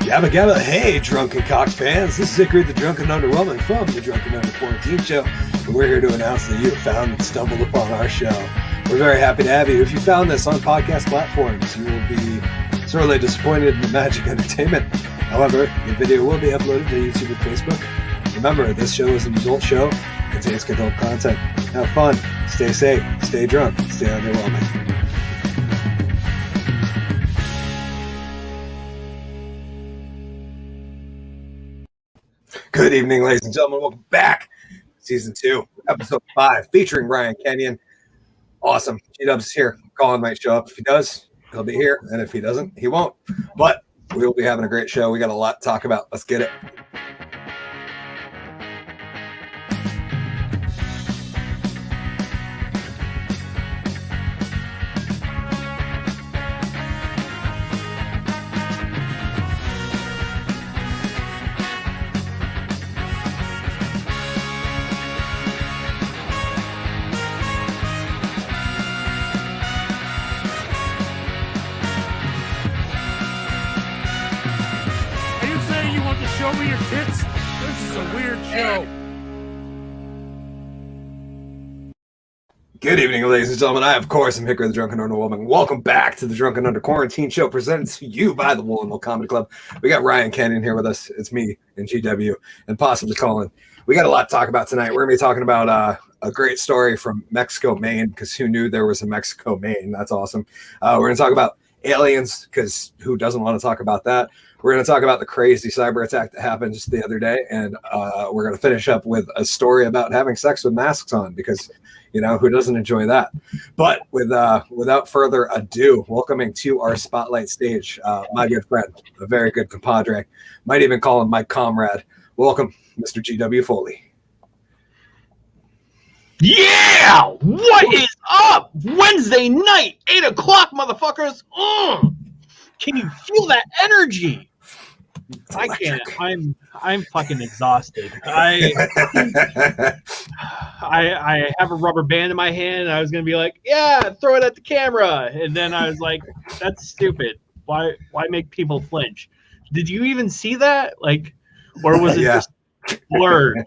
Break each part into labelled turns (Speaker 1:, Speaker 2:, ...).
Speaker 1: Yabba Gabba, hey Drunken Cox fans, this is Hickory the Drunken Underwhelming from the Drunken Under Quarantine Show, and we're here to announce that you have found and stumbled upon our show. We're very happy to have you. If you found this on podcast platforms, you will be sorely disappointed in the magic entertainment. However, the video will be uploaded to YouTube and Facebook. Remember, this show is an adult show, contains adult content. Have fun, stay safe, stay drunk, stay underwhelming. Good evening, ladies and gentlemen. Welcome back. Season 2, Episode 5, featuring Ryan Kenyon. Awesome. G-Dub's here. Collen might show up. If he does, he'll be here. And if he doesn't, he won't. But we will be having a great show. We got a lot to talk about. Let's get it.
Speaker 2: Show me your tits. This is a weird show.
Speaker 1: Good evening, ladies and gentlemen. I, of course, am Hickory the Drunken Underwhelming. Welcome back to the Drunken Under Quarantine Show, presented to you by the Woolen Comedy Club. We got Ryan Kenyon here with us. It's me and GW and possibly Collen. We got a lot to talk about tonight. We're going to be talking about a great story from Mexico, Maine, because who knew there was a Mexico, Maine? That's awesome. We're going to talk about aliens, because who doesn't want to talk about that? We're going to talk about the crazy cyber attack that happened just the other day, and we're going to finish up with a story about having sex with masks on, because, you know, who doesn't enjoy that? But without further ado, welcoming to our spotlight stage, my good friend, a very good compadre, might even call him my comrade. Welcome, Mr. G.W. Foley.
Speaker 3: Yeah! What is up? Wednesday night, 8 o'clock, motherfuckers. Can you feel that energy? I can't. I'm fucking exhausted. I have a rubber band in my hand, and I was gonna be like, yeah, throw it at the camera, and then I was like, that's stupid. Why make people flinch? Did you even see that? Like, or was it just blurred?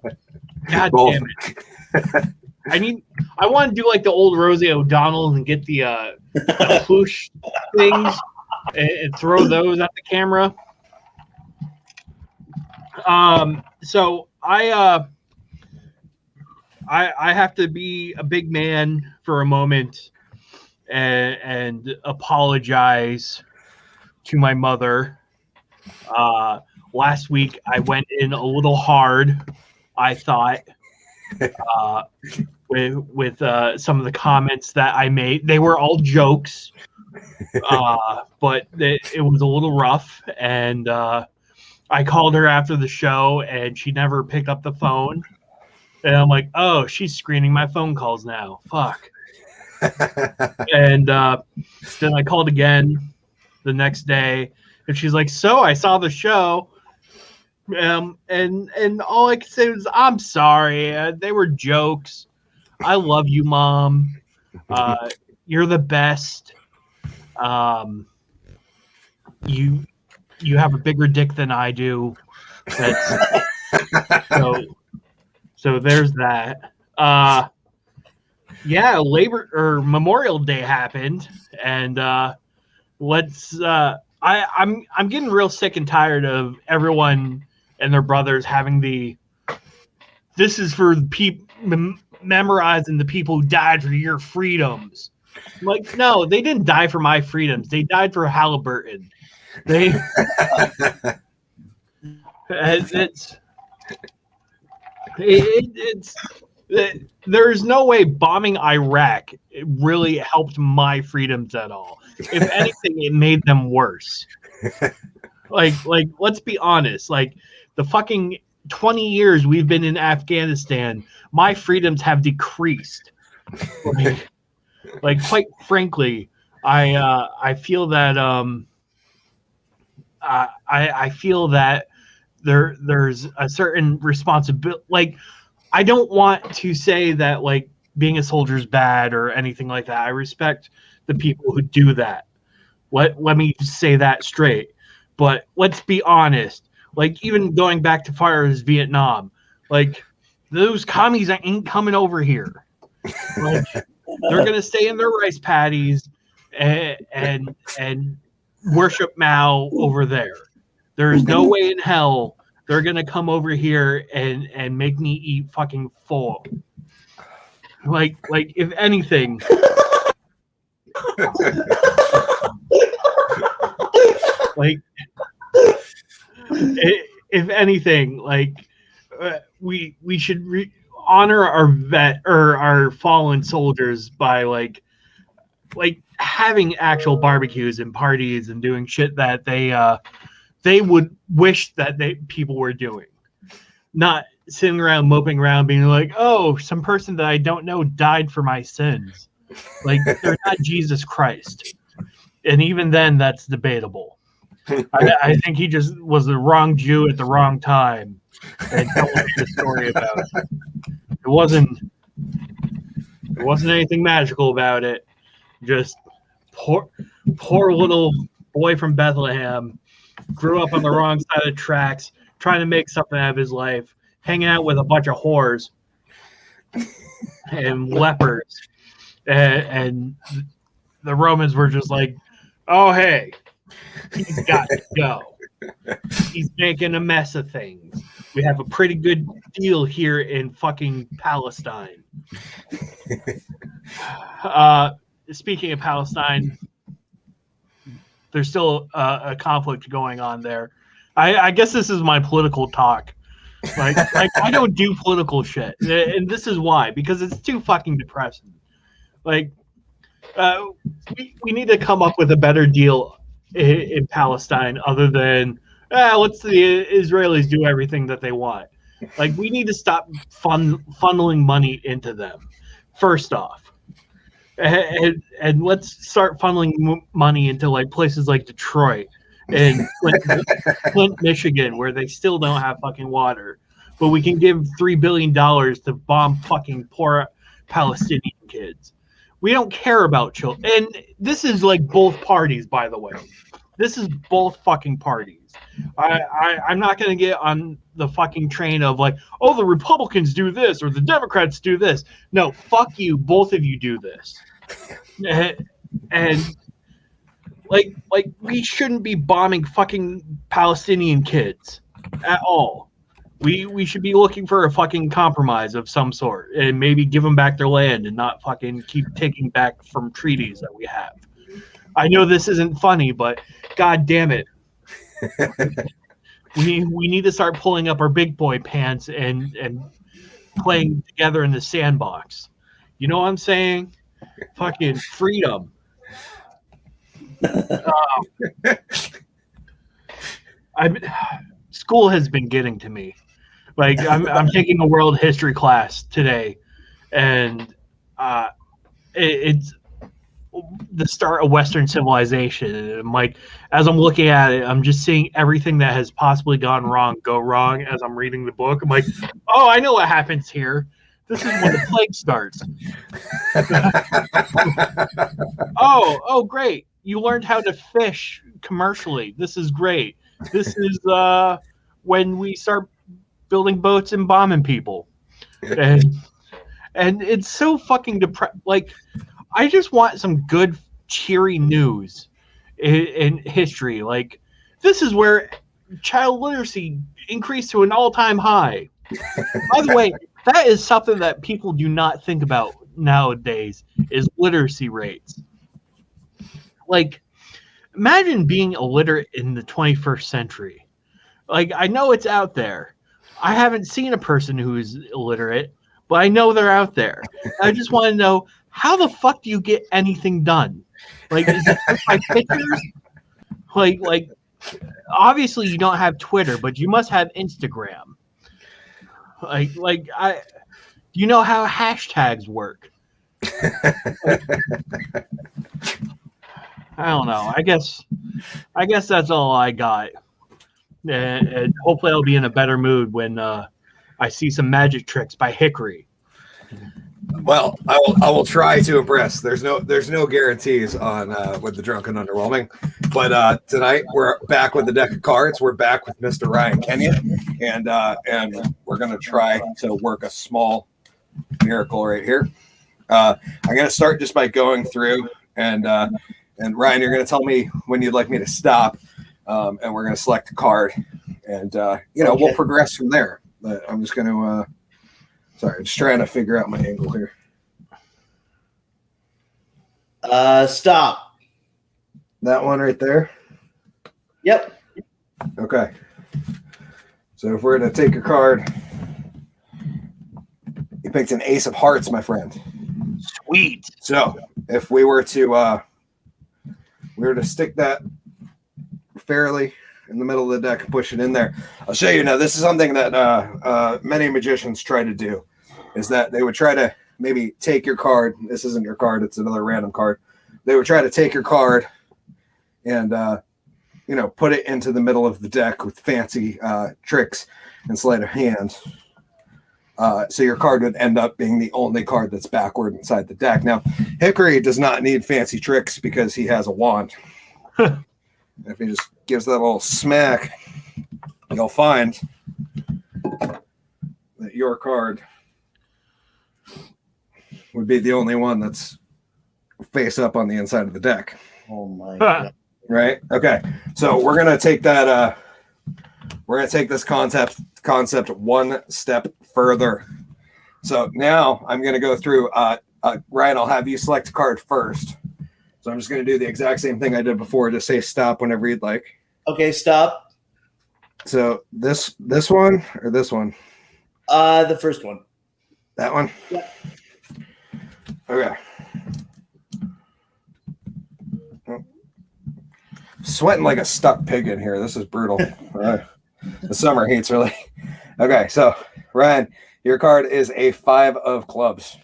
Speaker 3: God damn it. I want to do like the old Rosie O'Donnell and get the push things and throw those at the camera. So I have to be a big man for a moment and apologize to my mother. Last week I went in a little hard, I thought. With some of the comments that I made. They were all jokes, but it was a little rough, and I called her after the show, and she never picked up the phone, and I'm like, oh, she's screening my phone calls now. Fuck. And then I called again the next day, and she's like, so I saw the show. And all I could say was, I'm sorry. They were jokes. I love you, Mom. You're the best. You have a bigger dick than I do. So there's that. Yeah, Memorial Day happened, and I'm getting real sick and tired of everyone and their brothers having this is for the people, memorizing the people who died for your freedoms. I'm like, no, they didn't die for my freedoms. They died for Halliburton. There's no way bombing Iraq really helped my freedoms at all. If anything, it made them worse. Like, let's be honest. Like, the fucking 20 years we've been in Afghanistan, my freedoms have decreased. Like quite frankly, I feel that I feel that there's a certain responsibility. Like, I don't want to say that like being a soldier is bad or anything like that. I respect the people who do that. Let me say that straight. But let's be honest. Like, even going back to far as Vietnam, like, those commies ain't coming over here. Like, they're gonna stay in their rice paddies and worship Mao over there. There's no way in hell they're gonna come over here and make me eat fucking pho. Like if anything, like if anything, like we should honor our vet or our fallen soldiers by like having actual barbecues and parties and doing shit that they would wish that people were doing, not sitting around moping around being like, oh, some person that I don't know died for my sins. Like, they're not Jesus Christ. And even then, that's debatable. I think he just was the wrong Jew at the wrong time and telling the story about it. It wasn't anything magical about it. Just poor little boy from Bethlehem grew up on the wrong side of the tracks, trying to make something out of his life, hanging out with a bunch of whores and lepers. And the Romans were just like, oh, hey, he's got to go. He's making a mess of things. We have a pretty good deal here in fucking Palestine. Speaking of Palestine, there's still a conflict going on there. I guess this is my political talk. Like I don't do political shit, and this is why, because it's too fucking depressing. Like, we need to come up with a better deal in Palestine other than let's the Israelis do everything that they want. Like, we need to stop funneling money into them, first off. And let's start funneling money into like places like Detroit and Flint, Michigan, where they still don't have fucking water, but we can give $3 billion to bomb fucking poor Palestinian kids. We don't care about children, and this is like both parties, by the way. This is both fucking parties. I'm not going to get on the fucking train of like, oh, the Republicans do this or the Democrats do this. No, fuck you. Both of you do this. And like we shouldn't be bombing fucking Palestinian kids at all. We should be looking for a fucking compromise of some sort and maybe give them back their land and not fucking keep taking back from treaties that we have. I know this isn't funny, but god damn it. We need to start pulling up our big boy pants and playing together in the sandbox. You know what I'm saying? Fucking freedom. School has been getting to me. Like, I'm taking a world history class today, and it's the start of Western civilization. And I'm like, as I'm looking at it, I'm just seeing everything that has possibly gone wrong go wrong as I'm reading the book. I'm like, oh, I know what happens here. This is when the plague starts. Oh, great. You learned how to fish commercially. This is great. This is when we start building boats and bombing people. And it's so fucking like, I just want some good, cheery news in history. Like, this is where child literacy increased to an all-time high. By the way, that is something that people do not think about nowadays, is literacy rates. Like, imagine being illiterate in the 21st century. Like, I know it's out there. I haven't seen a person who is illiterate, but I know they're out there. I just want to know, how the fuck do you get anything done? Like, is it just by pictures? Like, obviously you don't have Twitter, but you must have Instagram. Like, do you know how hashtags work? Like, I don't know. I guess that's all I got. And hopefully I'll be in a better mood when I see some magic tricks by Hickory.
Speaker 1: Well, I will try to impress. There's no guarantees on with the drunken underwhelming, but tonight we're back with the deck of cards. We're back with Mr. Ryan Kenyon, and we're gonna try to work a small miracle right here. I'm gonna start just by going through and Ryan, you're gonna tell me when you'd like me to stop, and we're gonna select a card, and we'll progress from there. But I'm just gonna. Sorry, just trying to figure out my angle here.
Speaker 4: Stop.
Speaker 1: That one right there?
Speaker 4: Yep.
Speaker 1: Okay. So if we're going to take a card, you picked an ace of hearts, my friend.
Speaker 3: Sweet.
Speaker 1: So if we were to stick that fairly in the middle of the deck and push it in there, I'll show you now. This is something that many magicians try to do, is that they would try to maybe take your card. This isn't your card. It's another random card. They would try to take your card and, put it into the middle of the deck with fancy tricks and sleight of hand. So your card would end up being the only card that's backward inside the deck. Now, Hickory does not need fancy tricks because he has a wand. If he just gives that little smack, you'll find that your card would be the only one that's face up on the inside of the deck.
Speaker 4: Oh my God.
Speaker 1: Right? Okay. So we're gonna take that we're gonna take this concept one step further. So now I'm gonna go through Ryan, I'll have you select a card first. So I'm just gonna do the exact same thing I did before, just say stop whenever you'd like.
Speaker 4: Okay, stop.
Speaker 1: So this one or this one?
Speaker 4: The first one.
Speaker 1: That one?
Speaker 4: Yeah.
Speaker 1: Okay. Sweating like a stuck pig in here. This is brutal. The summer heat's really. Okay, so Ryan, your card is a 5 of clubs.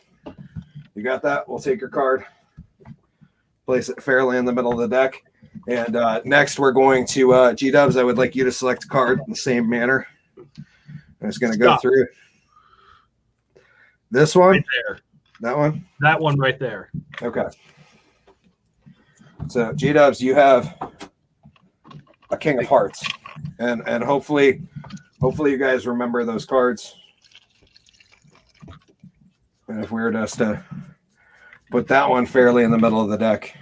Speaker 1: You got that? We'll take your card, place it fairly in the middle of the deck, and next we're going to G-Dubs. I would like you to select a card in the same manner. I'm just going to go through this one.
Speaker 3: Right there.
Speaker 1: That one?
Speaker 3: That one right there.
Speaker 1: Okay. So G-Dubs, you have a King of Hearts, and hopefully you guys remember those cards. And if we were just to put that one fairly in the middle of the deck.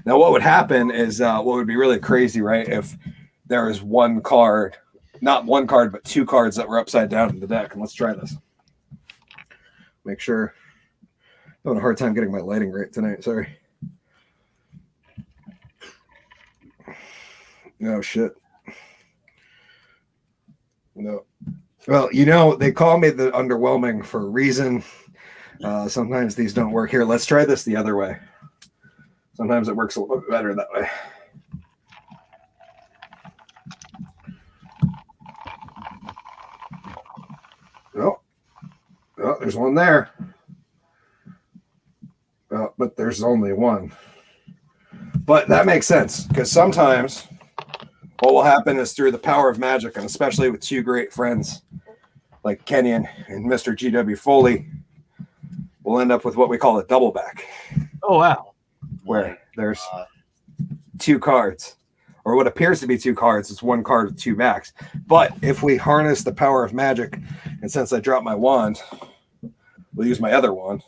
Speaker 1: Now, what would happen is what would be really crazy, right? If there was one card, not one card, but 2 cards that were upside down in the deck. And let's try this. Make sure. I'm having a hard time getting my lighting right tonight. Sorry. No shit. No. Well, they call me the underwhelming for a reason. Sometimes these don't work. Here, let's try this the other way. Sometimes it works a little bit better that way. Oh, there's one there. But there's only one. But that makes sense, because sometimes what will happen is through the power of magic, and especially with 2 great friends like Kenyon and Mr. G.W. Foley, we'll end up with what we call a double back.
Speaker 3: Oh, wow.
Speaker 1: Where there's 2 cards, or what appears to be 2 cards. It's 1 card with 2 backs. But if we harness the power of magic, and since I dropped my wand, we'll use my other wand.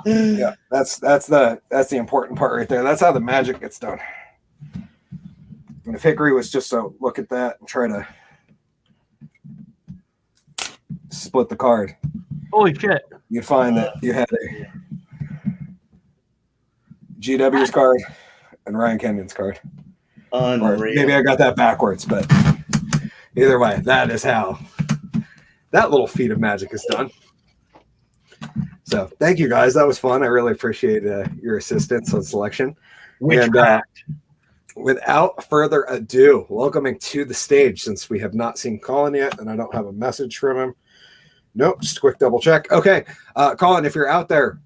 Speaker 1: Yeah, that's the important part right there. That's how the magic gets done. And if Hickory was just to look at that and try to split the card,
Speaker 3: holy shit,
Speaker 1: you'd find that you had a GW's card and Ryan Kenyon's card. Or maybe I got that backwards, but either way, that is how that little feat of magic is done. So thank you guys. That was fun. I really appreciate your assistance on selection.
Speaker 3: Witchcraft.
Speaker 1: And without further ado, welcoming to the stage, since we have not seen Collen yet, and I don't have a message from him. Nope, just a quick double check. Okay, Collen, if you're out there,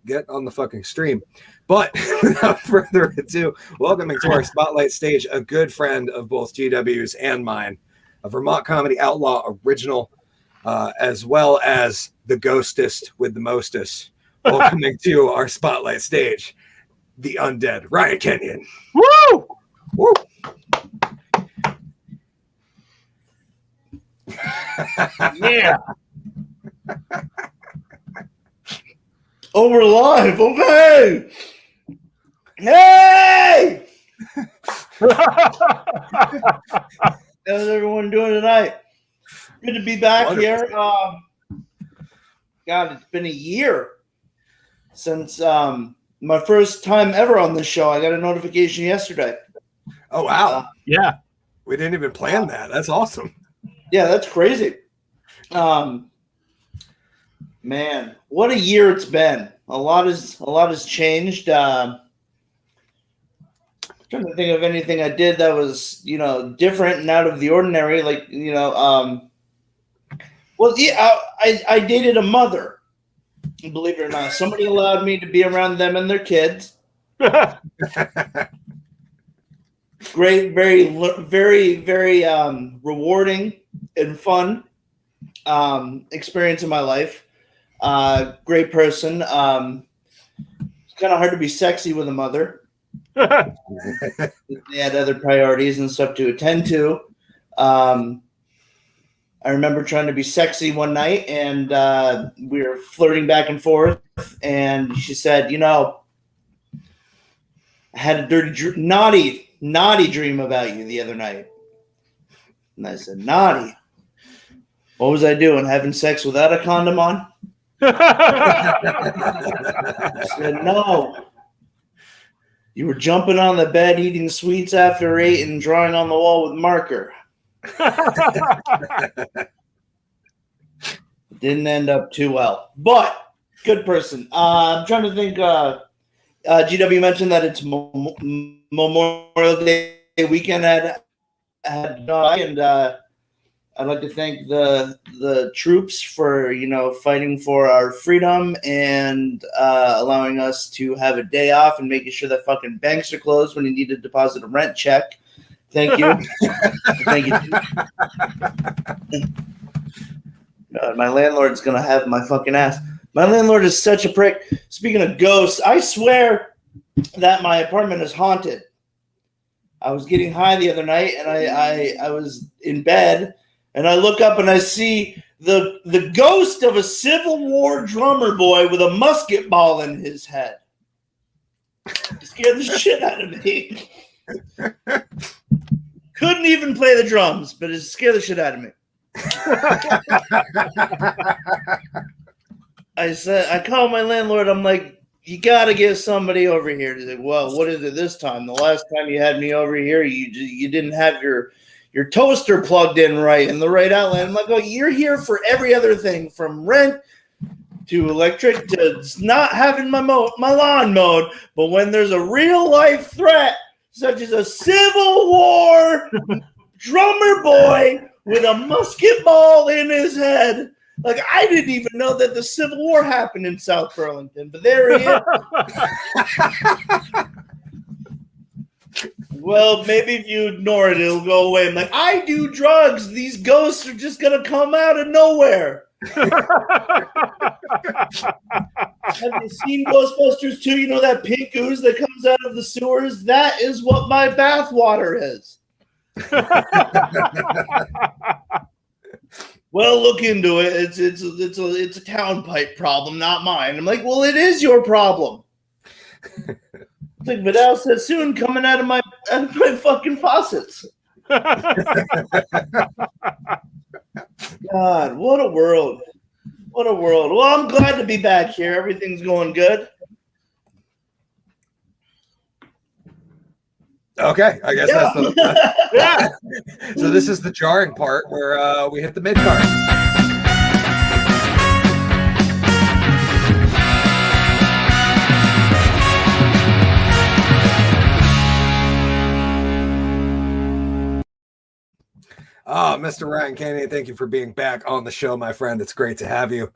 Speaker 1: get on the fucking stream. But without further ado, welcoming to our spotlight stage, a good friend of both GW's and mine, a Vermont Comedy Outlaw original, as well as the ghostest with the mostest. Welcoming to our spotlight stage, the undead Ryan Kenyon.
Speaker 3: Woo!
Speaker 1: Woo!
Speaker 3: Yeah.
Speaker 4: Oh, we're live. Okay. Hey! How's everyone doing tonight? Good to be back here. God, it's been a year since my first time ever on this show. I got a notification yesterday.
Speaker 1: Oh, wow.
Speaker 3: Yeah.
Speaker 1: We didn't even plan that. That's awesome.
Speaker 4: Yeah, that's crazy. Man, what a year it's been. A lot has changed. Trying to think of anything I did that was, different and out of the ordinary. Like, I dated a mother. Believe it or not, somebody allowed me to be around them and their kids. Great, very, very, very rewarding and fun experience in my life. Great person. It's kind of hard to be sexy with a mother. They had other priorities and stuff to attend to. I remember trying to be sexy one night, and we were flirting back and forth, and she said, I had a dirty, naughty dream about you the other night. And I said, naughty? What was I doing, having sex without a condom on? I said, no. You were jumping on the bed, eating sweets after 8, and drawing on the wall with marker. Didn't end up too well, but good person. I'm trying to think. GW mentioned that it's Memorial Day weekend and I'd like to thank the troops for fighting for our freedom and allowing us to have a day off and making sure that fucking banks are closed when you need to deposit a rent check. Thank you. Thank you. God, my landlord's gonna have my fucking ass. My landlord is such a prick. Speaking of ghosts, I swear that my apartment is haunted. I was getting high the other night, and I was in bed, and I look up and I see the ghost of a Civil War drummer boy with a musket ball in his head. It scared the shit out of me. Couldn't even play the drums, but it scared the shit out of me. I called my landlord. I'm like, you got to get somebody over here. He's like, well, what is it this time? The last time you had me over here, you didn't have your toaster plugged in right in the right outlet. I'm like, oh, you're here for every other thing from rent to electric to not having my lawn mowed. But when there's a real life threat, such as a Civil War drummer boy with a musket ball in his head. Like, I didn't even know that the Civil War happened in South Burlington, but there he is. Well, maybe if you ignore it, it'll go away. I'm like, I do drugs. These ghosts are just going to come out of nowhere. Have you seen Ghostbusters 2? You know that pink ooze that comes out of the sewers? That is what my bath water is. Well, look into it. It's a town pipe problem, not mine. I'm like, well, it is your problem. It's like Vidal said soon, coming out of my fucking faucets. God, what a world. What a world. Well, I'm glad to be back here. Everything's going good.
Speaker 1: Okay, I guess that's the yeah. So this is the jarring part where we hit the mid card. Oh, Mr. Ryan Kenyon, thank you for being back on the show, my friend. It's great to have you.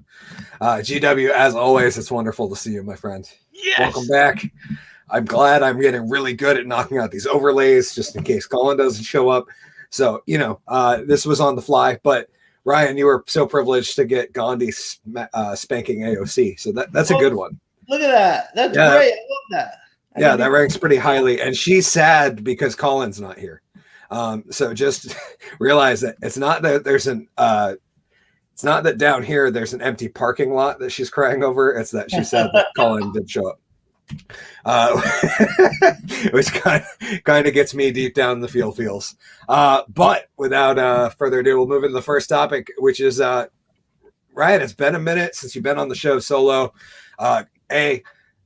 Speaker 1: GW, as always, it's wonderful to see you, my friend.
Speaker 3: Yes.
Speaker 1: Welcome back. I'm glad I'm getting really good at knocking out these overlays just in case Collen doesn't show up. So, this was on the fly, but Ryan, you were so privileged to get Gandhi spanking AOC, so that's a good one.
Speaker 4: Look at that. That's great. I love that.
Speaker 1: That ranks pretty highly, and she's sad because Collen's not here. So just realize that it's not that it's not that down here there's an empty parking lot that she's crying over. It's that she's sad that Collen did show up. Which kind of gets me deep down in the feels. But without further ado, we'll move into the first topic, which is Ryan, it's been a minute since you've been on the show solo.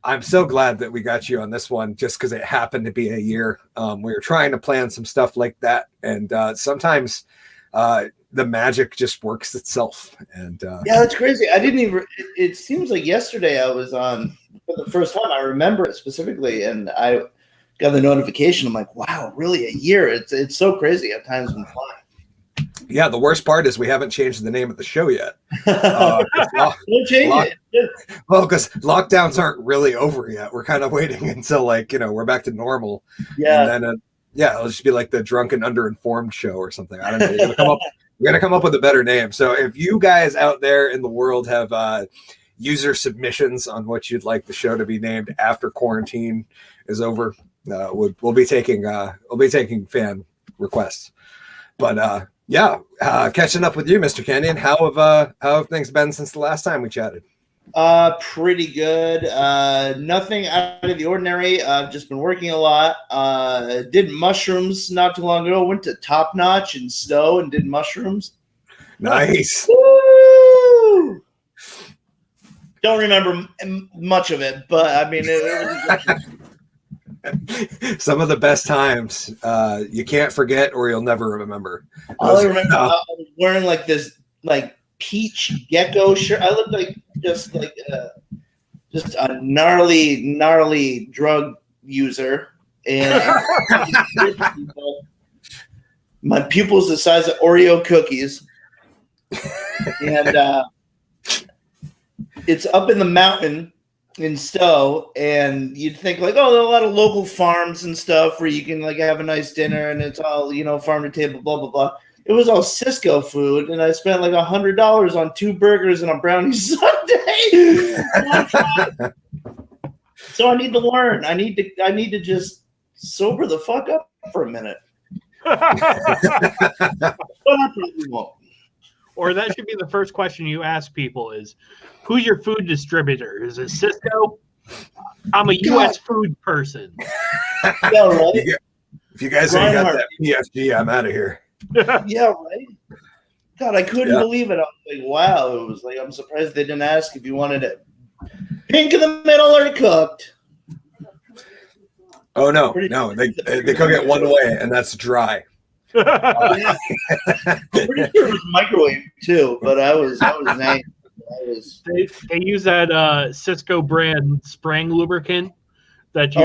Speaker 1: I'm so glad that we got you on this one just because it happened to be a year. We were trying to plan some stuff like that, and sometimes the magic just works itself. And
Speaker 4: yeah, that's crazy. I didn't even. It seems like yesterday I was on for the first time. I remember it specifically, and I got the notification. I'm like, wow, really a year? It's so crazy how time's been flying.
Speaker 1: Yeah, the worst part is we haven't changed the name of the show yet.
Speaker 4: We'll change it.
Speaker 1: Well, because lockdowns aren't really over yet. We're kind of waiting until we're back to normal.
Speaker 4: Yeah.
Speaker 1: And then it'll just be like the drunken underinformed show or something. I don't know. We're gonna come up with a better name. So if you guys out there in the world have user submissions on what you'd like the show to be named after quarantine is over, we'll be taking fan requests. But catching up with you, Mr. Kenyon. How have things been since the last time we chatted?
Speaker 4: Pretty good. Nothing out of the ordinary. I've just been working a lot. Did mushrooms not too long ago. Went to Top Notch in Stowe and did mushrooms.
Speaker 1: Nice.
Speaker 4: Woo! Don't remember much of it, but I mean, it was
Speaker 1: some of the best times you can't forget or you'll never remember.
Speaker 4: All I remember, I was wearing like this peach gecko shirt. I looked like just a gnarly drug user, and my pupils the size of Oreo cookies, and it's up in the mountain in Stowe, and you'd think like, oh, there are a lot of local farms and stuff where you can like have a nice dinner, and it's all farm to table, blah blah blah. It was all Cisco food, and I spent like $100 on 2 burgers and a brownie sundae. So I need to learn. I need to just sober the fuck up for a minute. But I probably won't.
Speaker 3: Or that should be the first question you ask people is, who's your food distributor? Is it Cisco? I'm a U.S. food person.
Speaker 4: Yeah, right?
Speaker 1: If you guys ain't got that PFG, I'm out of here.
Speaker 4: Yeah, right? God, I couldn't believe it. I was like, wow. It was like, I'm surprised they didn't ask if you wanted it pink in the middle or cooked.
Speaker 1: Oh, no. They cook it one way, and that's dry.
Speaker 4: I'm pretty sure it was microwave too, but I was angry.
Speaker 3: They use that Cisco brand spraying lubricant that you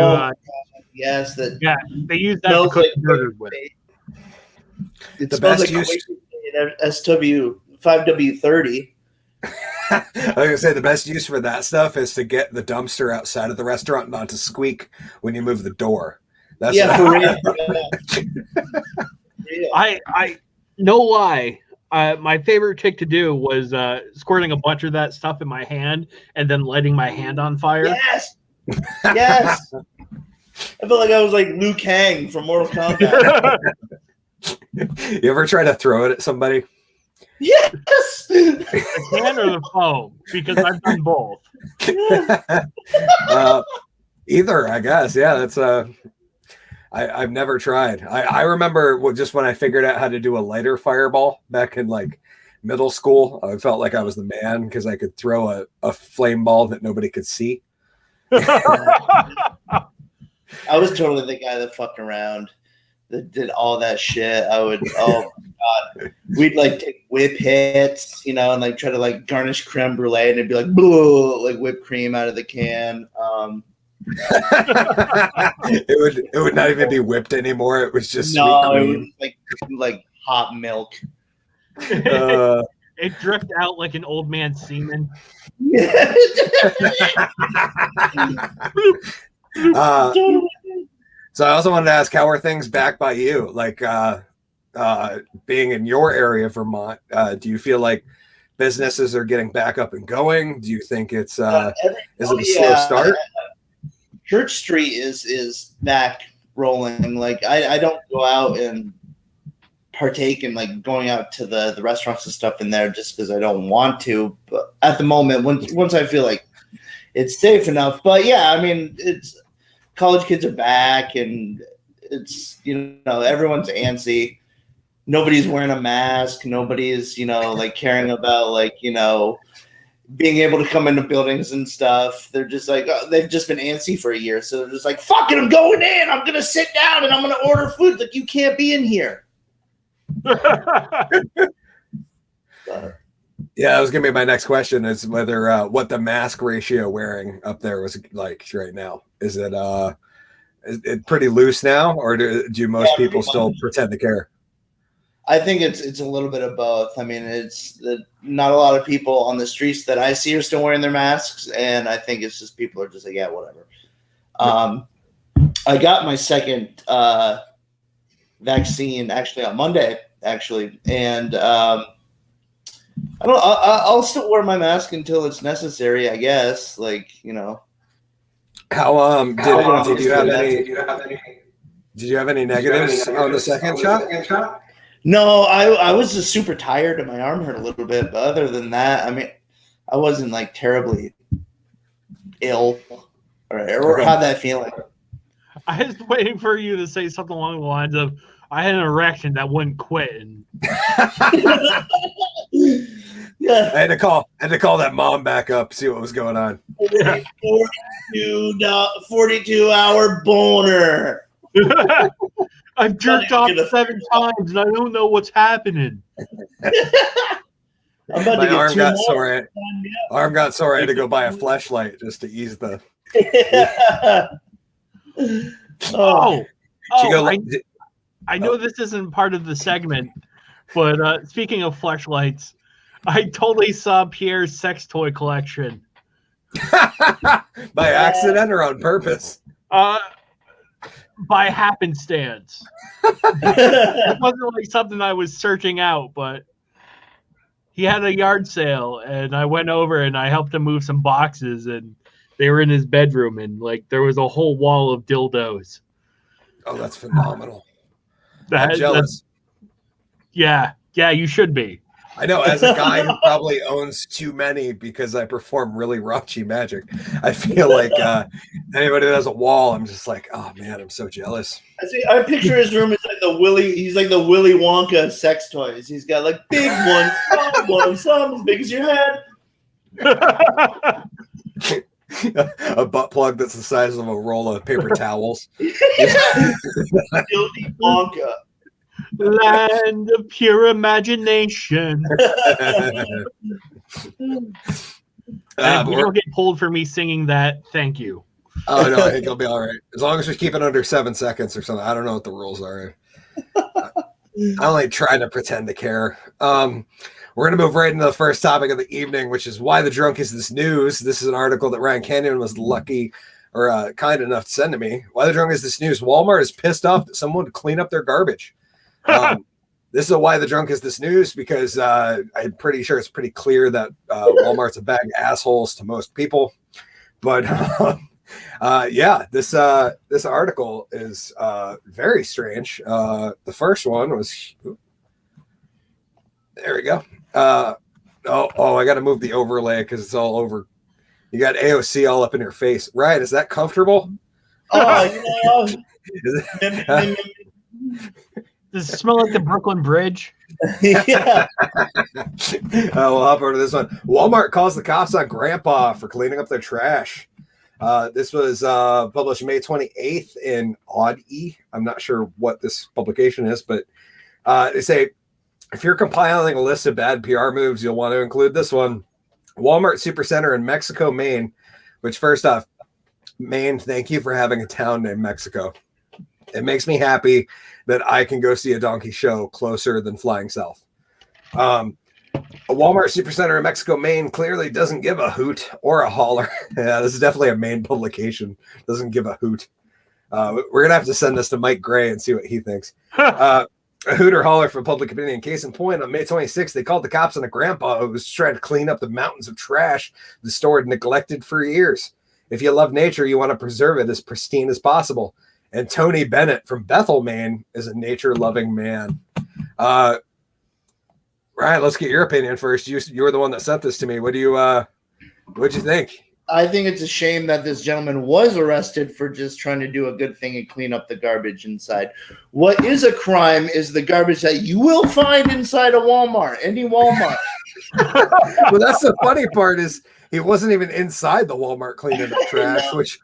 Speaker 4: yes, that
Speaker 3: they use that to cook burgers with.
Speaker 4: It smells like SW 5W30.
Speaker 1: I was gonna say the best use for that stuff is to get the dumpster outside of the restaurant not to squeak when you move the door. That's
Speaker 4: for real.
Speaker 3: I no lie. My favorite trick to do was squirting a bunch of that stuff in my hand and then lighting my hand on fire.
Speaker 4: Yes. I felt like I was like Liu Kang from Mortal Kombat.
Speaker 1: You ever try to throw it at somebody?
Speaker 4: Yes.
Speaker 3: The can or the foam? Because I've done both.
Speaker 1: Either, I guess. Yeah, that's I've never tried. I remember just when I figured out how to do a lighter fireball back in like middle school. I felt like I was the man because I could throw a flame ball that nobody could see.
Speaker 4: I was totally the guy that fucked around, that did all that shit. Oh my god, we'd like take whip hits, and like try to like garnish creme brulee, and it'd be like like whipped cream out of the can.
Speaker 1: It would not even be whipped anymore. It was just
Speaker 4: sweet
Speaker 1: cream.
Speaker 4: It was like hot milk.
Speaker 3: It dripped out like an old man semen.
Speaker 1: So I also wanted to ask, how are things back by you? Like, being in your area of Vermont, do you feel like businesses are getting back up and going? Do you think it's is it a slow start?
Speaker 4: Church Street is back rolling. Like I don't go out and partake in like going out to the restaurants and stuff in there just because I don't want to. But at the moment, once I feel like it's safe enough. But yeah, I mean, it's college kids are back and it's, everyone's antsy. Nobody's wearing a mask. Nobody's, like caring about being able to come into buildings and stuff. They're just like, they've just been antsy for a year. So they're just like, fuck it, I'm going in. I'm going to sit down and I'm going to order food. Like, you can't be in here.
Speaker 1: Yeah, that was gonna be my next question, is whether what the mask ratio wearing up there was like right now. Is it pretty loose now, or do most people still pretend to care?
Speaker 4: I think it's a little bit of both. I mean, it's not a lot of people on the streets that I see are still wearing their masks, and I think it's just people are just like, yeah, whatever. I got my second vaccine actually on Monday, and I'll still wear my mask until it's necessary, I guess. Like,
Speaker 1: How did you have any negatives on the second shot?
Speaker 4: No, I was just super tired and my arm hurt a little bit, but other than that, I mean, I wasn't like terribly ill or had that feeling.
Speaker 3: I was waiting for you to say something along the lines of, I had an erection that wouldn't quit. And...
Speaker 4: yeah,
Speaker 1: I had to call that mom back up, see what was going on.
Speaker 4: 42-hour boner.
Speaker 3: I've jerked off 7 times and I don't know what's happening.
Speaker 4: I'm about
Speaker 1: My
Speaker 4: to get
Speaker 1: arm
Speaker 4: 2
Speaker 1: got
Speaker 4: more.
Speaker 1: sore. Arm got sore. I had to go buy a flashlight just to ease the.
Speaker 3: I know this isn't part of the segment, but speaking of fleshlights, I totally saw Pierre's sex toy collection.
Speaker 1: By accident or on purpose?
Speaker 3: By happenstance. It wasn't like something I was searching out, but he had a yard sale, and I went over and I helped him move some boxes, and they were in his bedroom, and like there was a whole wall of dildos.
Speaker 1: Oh, that's phenomenal. I'm jealous.
Speaker 3: Yeah, you should be.
Speaker 1: I know, as a guy who probably owns too many because I perform really raunchy magic, I feel like anybody that has a wall, I'm just like, oh man, I'm so jealous.
Speaker 4: I picture his room as like he's like the Willy Wonka sex toys. He's got like big ones, small ones, some as big as your head.
Speaker 1: A butt plug that's the size of a roll of paper towels.
Speaker 4: Guilty Wonka.
Speaker 3: Land of pure imagination. You don't get pulled for me singing that. Thank you.
Speaker 1: Oh no, I think I'll be all right as long as we keep it under 7 seconds or something. I don't know what the rules are. I only try to pretend to care. We're going to move right into the first topic of the evening, which is why the drunk is this news. This is an article that Ryan Kenyon was lucky or kind enough to send to me. Why the drunk is this news? Walmart is pissed off that someone would clean up their garbage. This is why the drunk is this news, because I'm pretty sure it's pretty clear that Walmart's a bag of assholes to most people. But yeah, this article is very strange. The first one was there we go. I got to move the overlay because it's all over. You got AOC all up in your face. Ryan, is that comfortable?
Speaker 3: Oh, does it smell like the Brooklyn Bridge?
Speaker 4: Yeah.
Speaker 1: We'll hop over to this one. Walmart calls the cops on Grandpa for cleaning up their trash. This was published May 28th in Odd E. I'm not sure what this publication is, but they say, if you're compiling a list of bad PR moves, you'll want to include this one. Walmart Supercenter in Mexico, Maine, which first off, Maine, thank you for having a town named Mexico. It makes me happy that I can go see a donkey show closer than flying south. A Walmart Supercenter in Mexico, Maine clearly doesn't give a hoot or a holler. Yeah, this is definitely a Maine publication. Doesn't give a hoot. We're going to have to send this to Mike Gray and see what he thinks. A hooter holler for public opinion. Case in point, on May 26th, they called the cops on a grandpa who was trying to clean up the mountains of trash the store had neglected for years. If you love nature, you want to preserve it as pristine as possible. And Tony Bennett from Bethel, Maine, is a nature-loving man. Ryan, let's get your opinion first. You were the one that sent this to me. What'd you think?
Speaker 4: I think it's a shame that this gentleman was arrested for just trying to do a good thing and clean up the garbage inside. What is a crime is the garbage that you will find inside a Walmart, any Walmart.
Speaker 1: Well, that's the funny part is he wasn't even inside the Walmart cleaning up trash, which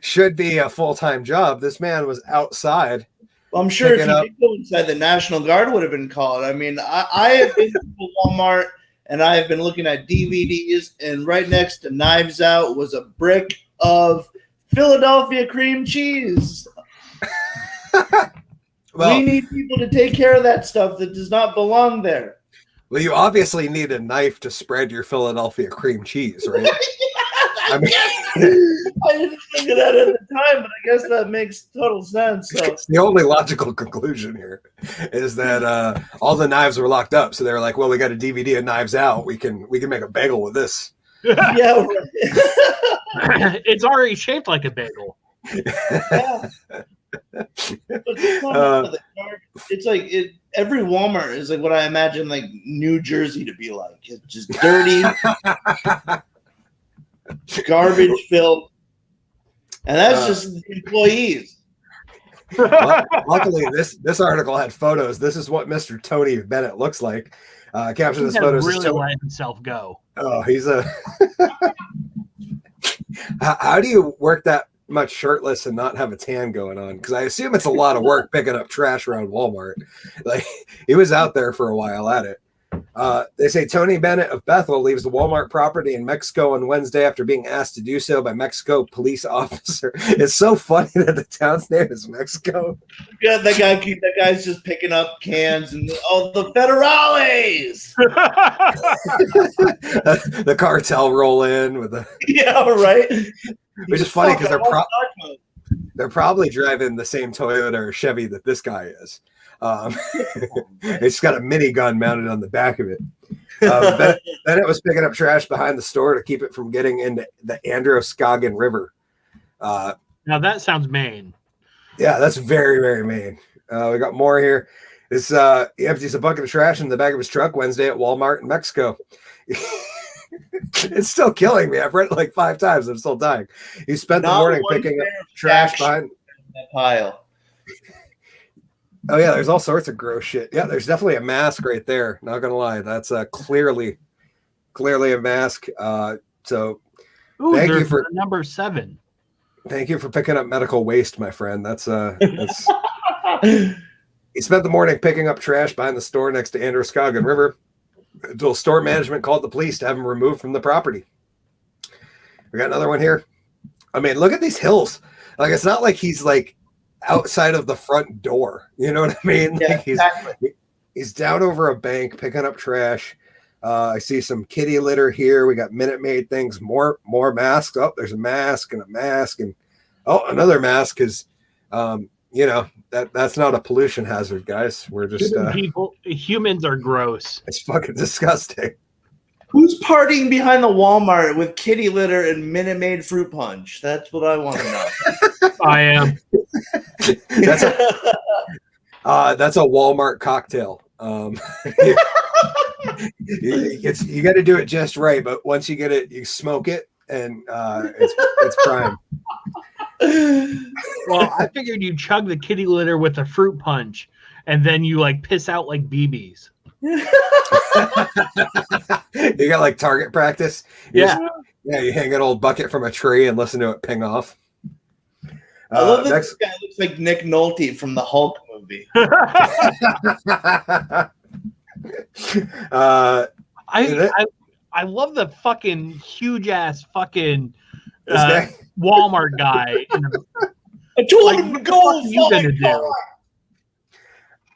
Speaker 1: should be a full-time job. This man was outside.
Speaker 4: Well, I'm sure if he did go inside, the National Guard would have been called. I mean, I have been to Walmart and I have been looking at DVDs, and right next to Knives Out was a brick of Philadelphia cream cheese. Well, we need people to take care of that stuff that does not belong there.
Speaker 1: Well, you obviously need a knife to spread your Philadelphia cream cheese, right?
Speaker 4: I didn't think of that at the time, but I guess that makes total sense. So.
Speaker 1: It's the only logical conclusion here is that all the knives were locked up. So they were like, well, we got a DVD of Knives Out. We can make a bagel with this.
Speaker 4: Yeah.
Speaker 3: It's already shaped like a bagel.
Speaker 4: Yeah. It's like every Walmart is like what I imagine like New Jersey to be like. It's just dirty, garbage filled, and that's just the employees.
Speaker 1: Luckily, this article had photos. This is what Mr. Tony Bennett looks like. Caption this photo.
Speaker 3: Really let himself go.
Speaker 1: Oh, he's a. How do you work that much shirtless and not have a tan going on? Because I assume it's a lot of work picking up trash around Walmart. Like he was out there for a while at it. They say Tony Bennett of Bethel leaves the Walmart property in Mexico on Wednesday after being asked to do so by Mexico police officer. It's so funny that the town's name is Mexico.
Speaker 4: Yeah, that guy's just picking up cans and the federales.
Speaker 1: The cartel roll in with the right. Which is funny because they're probably driving the same Toyota or Chevy that this guy is. It's got a minigun mounted on the back of it. Bennett was picking up trash behind the store to keep it from getting into the Androscoggin River.
Speaker 3: Now that sounds Maine.
Speaker 1: Yeah, that's very, very Maine. We got more here. He empties a bucket of trash in the back of his truck Wednesday at Walmart in Mexico. It's still killing me. I've read it like 5 times. I'm still dying. He spent the morning picking up trash behind
Speaker 4: that pile.
Speaker 1: Oh yeah, there's all sorts of gross shit. Yeah, there's definitely a mask right there. Not gonna lie, that's clearly a mask. So thank you for
Speaker 3: number 7.
Speaker 1: Thank you for picking up medical waste, my friend. That's He spent the morning picking up trash behind the store next to Androscoggin River until store management called the police to have him removed from the property. We got another one here. I mean, look at these hills. Like it's not like he's like outside of the front door. You know what I mean?
Speaker 4: Yeah,
Speaker 1: like he's down over a bank picking up trash. I see some kitty litter here. We got Minute Maid things, more masks. Oh, there's a mask and another mask because that's not a pollution hazard, guys. We're just
Speaker 3: humans are gross.
Speaker 1: It's fucking disgusting.
Speaker 4: Who's partying behind the Walmart with kitty litter and Minute Maid fruit punch? That's what I want to know.
Speaker 3: I am.
Speaker 1: That's a Walmart cocktail. You got to do it just right, but once you get it, you smoke it, and it's prime.
Speaker 3: Well, I figured you chug the kitty litter with a fruit punch, and then you like piss out like BBs.
Speaker 1: You got like target practice. You hang an old bucket from a tree and listen to it ping off.
Speaker 4: I love that this guy looks like Nick Nolte from the Hulk movie.
Speaker 3: I love the fucking huge ass fucking Walmart guy.
Speaker 4: I told him to go.
Speaker 3: What are you gonna do?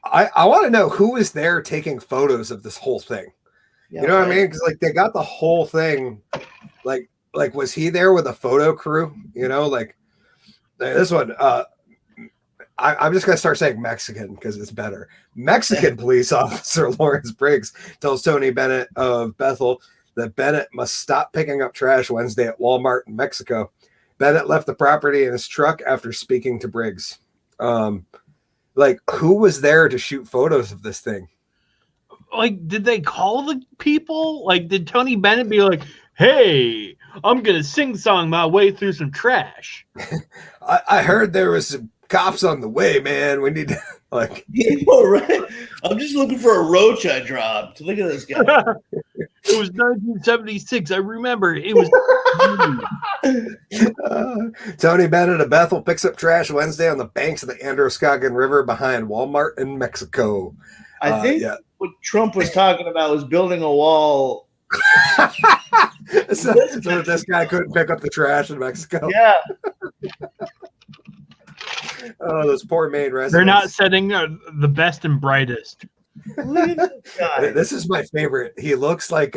Speaker 1: I want to know who was there taking photos of this whole thing. Yeah, you know what I mean? Because like they got the whole thing. Like was he there with a photo crew? You know, like this one. I'm just gonna start saying Mexican because it's better. Mexican police officer Lawrence Briggs tells Tony Bennett of Bethel that Bennett must stop picking up trash Wednesday at Walmart in Mexico. Bennett left the property in his truck after speaking to Briggs. Like, who was there to shoot photos of this thing?
Speaker 3: Like, did they call the people? Like, did Tony Bennett be like, hey, I'm going to sing-song my way through some trash?
Speaker 1: I heard there was some cops on the way, man. We need to, like...
Speaker 4: Right? I'm just looking for a roach I dropped. Look at this guy.
Speaker 3: It was 1976. I remember. It was...
Speaker 1: Tony Bennett of Bethel picks up trash Wednesday on the banks of the Androscoggin River behind Walmart in Mexico.
Speaker 4: I think what Trump was talking about was building a wall.
Speaker 1: so this guy couldn't pick up the trash in Mexico.
Speaker 4: Yeah.
Speaker 1: Oh, those poor Maine residents.
Speaker 3: They're not setting the best and brightest.
Speaker 1: This is my favorite. He looks like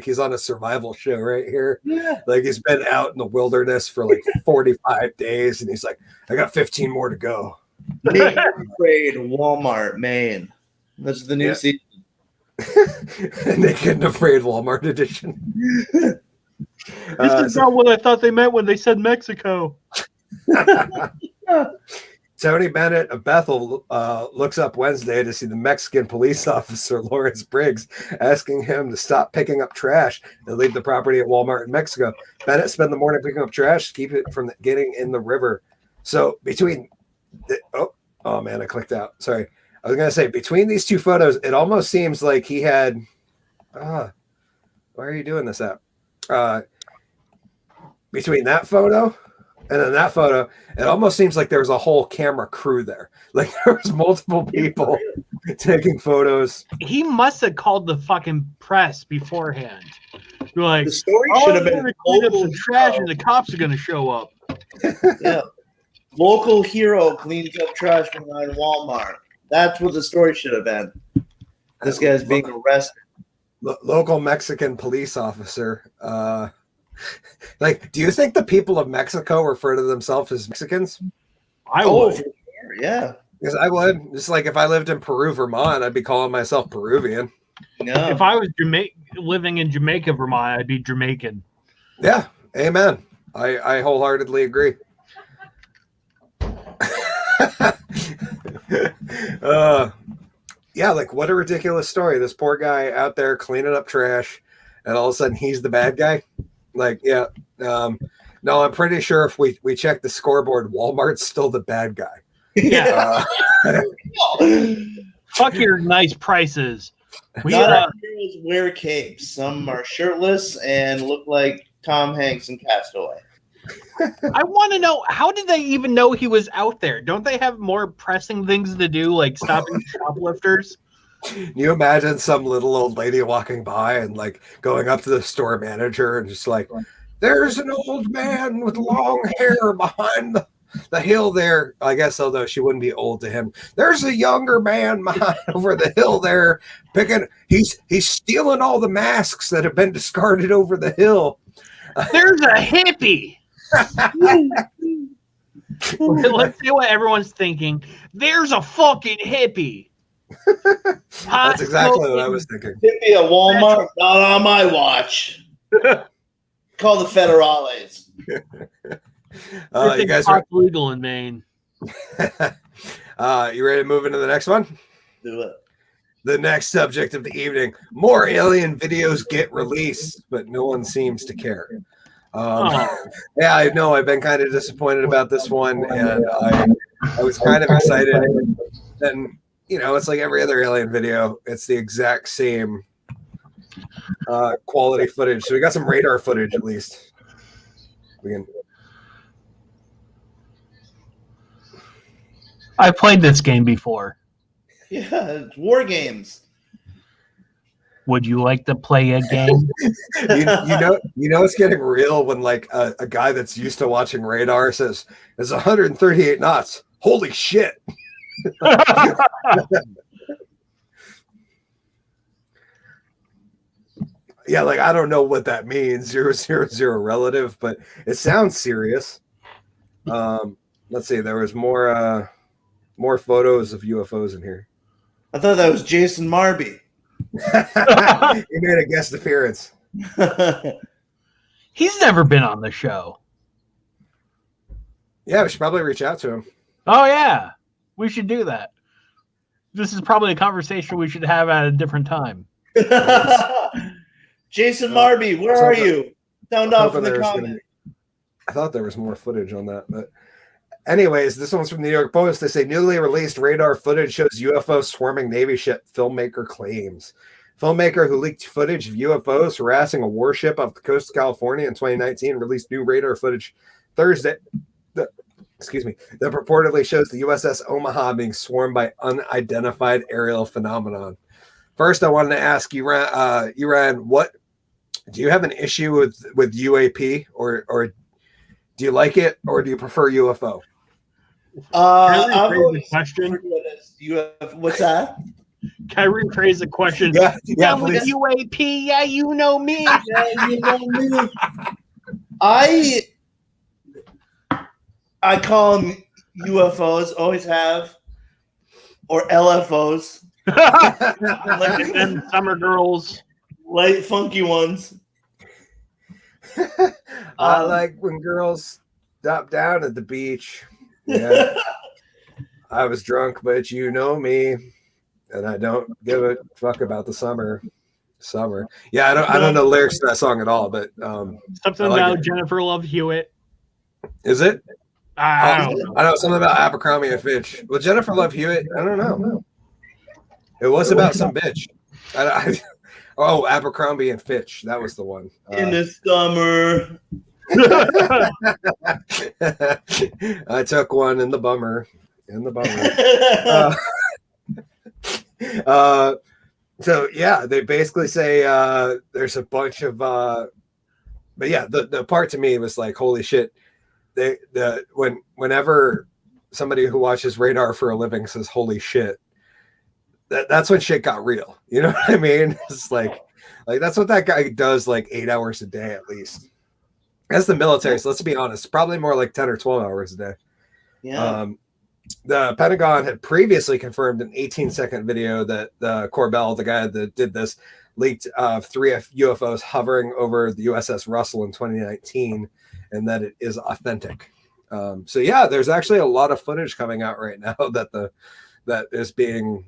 Speaker 1: he's on a survival show right here.
Speaker 4: Yeah.
Speaker 1: Like he's been out in the wilderness for like 45 days, and he's like, I got 15 more to go.
Speaker 4: Naked Afraid Walmart, Maine. That's the new season.
Speaker 1: Naked and Afraid Walmart edition.
Speaker 3: This is not what I thought they meant when they said Mexico.
Speaker 1: Tony Bennett of Bethel looks up Wednesday to see the Mexican police officer Lawrence Briggs asking him to stop picking up trash and leave the property at Walmart in Mexico. Bennett spent the morning picking up trash to keep it from getting in the river. So between oh man, I clicked out. Sorry. I was going to say, between these two photos, it almost seems like he had why are you doing this app? Between that photo and then that photo, it almost seems like there was a whole camera crew there. Like there was multiple people taking photos.
Speaker 3: He must have called the fucking press beforehand. You're like,
Speaker 4: the story should have been
Speaker 3: clean up some trash and the cops are going to show up.
Speaker 4: Yeah. Local hero cleans up trash behind Walmart. That's what the story should have been. This guy's being arrested.
Speaker 1: Local Mexican police officer. Like, do you think the people of Mexico refer to themselves as Mexicans?
Speaker 3: I would.
Speaker 4: For sure, yeah.
Speaker 1: Because I would. Just like if I lived in Peru, Vermont, I'd be calling myself Peruvian.
Speaker 4: Yeah.
Speaker 3: If I was living in Jamaica, Vermont, I'd be Jamaican.
Speaker 1: Yeah, amen. I wholeheartedly agree. Yeah, like what a ridiculous story. This poor guy out there cleaning up trash, and all of a sudden he's the bad guy. Like, yeah. No, I'm pretty sure if we check the scoreboard, Walmart's still the bad guy.
Speaker 3: Yeah. Fuck your nice prices.
Speaker 4: Not all heroes wear capes. Some are shirtless and look like Tom Hanks in Castaway.
Speaker 3: I want to know, how did they even know he was out there? Don't they have more pressing things to do, like stopping shoplifters?
Speaker 1: Can you imagine some little old lady walking by and like going up to the store manager and just like, there's an old man with long hair behind the hill there. I guess, although she wouldn't be old to him. There's a younger man behind over the hill there he's stealing all the masks that have been discarded over the hill.
Speaker 3: There's a hippie. Let's see what everyone's thinking. There's a fucking hippie.
Speaker 1: That's exactly what I was thinking.
Speaker 4: Hippie at Walmart, not on my watch. Call the federales.
Speaker 1: You guys are
Speaker 3: legal in Maine.
Speaker 1: You ready to move into the next one?
Speaker 4: Do it.
Speaker 1: The next subject of the evening: more alien videos get released, but no one seems to care. Yeah, I know. I've been kind of disappointed about this one, and I was kind of excited. And it's like every other alien video; it's the exact same quality footage. So we got some radar footage, at least.
Speaker 3: I played this game before.
Speaker 4: Yeah, it's war games.
Speaker 3: Would you like to play a game?
Speaker 1: It's getting real when like a guy that's used to watching radar says it's 138 knots. Holy shit! Yeah, like I don't know what that means. 000 relative, but it sounds serious. Let's see. There was more. more photos of UFOs in here.
Speaker 4: I thought that was Jason Marby.
Speaker 1: He made a guest appearance.
Speaker 3: He's never been on the show.
Speaker 1: Yeah, we should probably reach out to him.
Speaker 3: Oh, yeah. We should do that. This is probably a conversation we should have at a different time.
Speaker 4: Jason Marby, where are you? Sound off in the comments.
Speaker 1: I thought there was more footage on that, but anyways, this one's from the New York Post. They say newly released radar footage shows UFO swarming Navy ship, filmmaker claims. Filmmaker who leaked footage of UFOs harassing a warship off the coast of California in 2019 released new radar footage Thursday. That purportedly shows the USS Omaha being swarmed by unidentified aerial phenomenon. First, I wanted to ask you, Ryan, what do you have an issue with UAP, or do you like it, or do you prefer UFO?
Speaker 4: I've always
Speaker 3: question.
Speaker 4: What's that?
Speaker 3: Can I rephrase the question?
Speaker 1: Yeah,
Speaker 3: with UAP, yeah, you know me.
Speaker 4: Yeah, you know me. I call them UFOs, always have, or LFOs.
Speaker 3: Like them summer girls.
Speaker 4: Light, funky ones.
Speaker 1: I like when girls stop down at the beach. Yeah. I was drunk, but you know me, and I don't give a fuck about the summer. Yeah, I don't know the lyrics to that song at all, but
Speaker 3: something about Jennifer Love Hewitt.
Speaker 1: Is it?
Speaker 3: I don't know.
Speaker 1: I know something about Abercrombie and Fitch. Well, Jennifer Love Hewitt, I don't know. It was about some bitch. Oh, Abercrombie and Fitch. That was the one.
Speaker 4: In the summer.
Speaker 1: I took one in the bummer. So yeah, they basically say there's a bunch of but yeah, the part to me was like, holy shit. Whenever somebody who watches radar for a living says holy shit, that's when shit got real. You know what I mean? It's like that's what that guy does, like 8 hours a day at least. That's the military, so let's be honest, probably more like 10 or 12 hours a day.
Speaker 4: Yeah.
Speaker 1: The Pentagon had previously confirmed an 18-second video that Corbell, the guy that did this, leaked 3 UFOs hovering over the USS Russell in 2019, and that it is authentic. So yeah, there's actually a lot of footage coming out right now that is being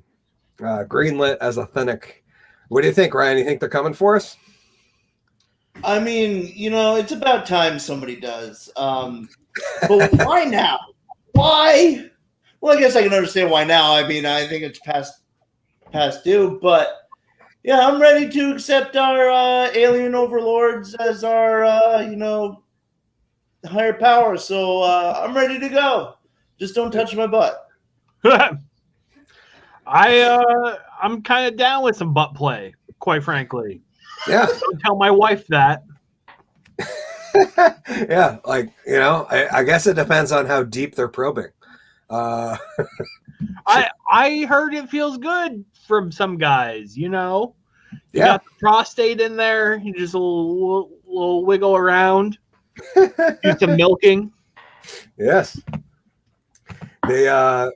Speaker 1: greenlit as authentic. What do you think, Ryan? You think they're coming for us?
Speaker 4: I mean, it's about time somebody does. But why now? Why? Well, I guess I can understand why now. I mean, I think it's past due, but yeah, I'm ready to accept our alien overlords as our, higher power. So I'm ready to go. Just don't touch my butt.
Speaker 3: I'm kind of down with some butt play, quite frankly.
Speaker 1: Yeah.
Speaker 3: Don't tell my wife that.
Speaker 1: Yeah, I guess it depends on how deep they're probing.
Speaker 3: I heard it feels good from some guys, You got the prostate in there, you just a little wiggle around, do some milking.
Speaker 1: Yes. Yeah,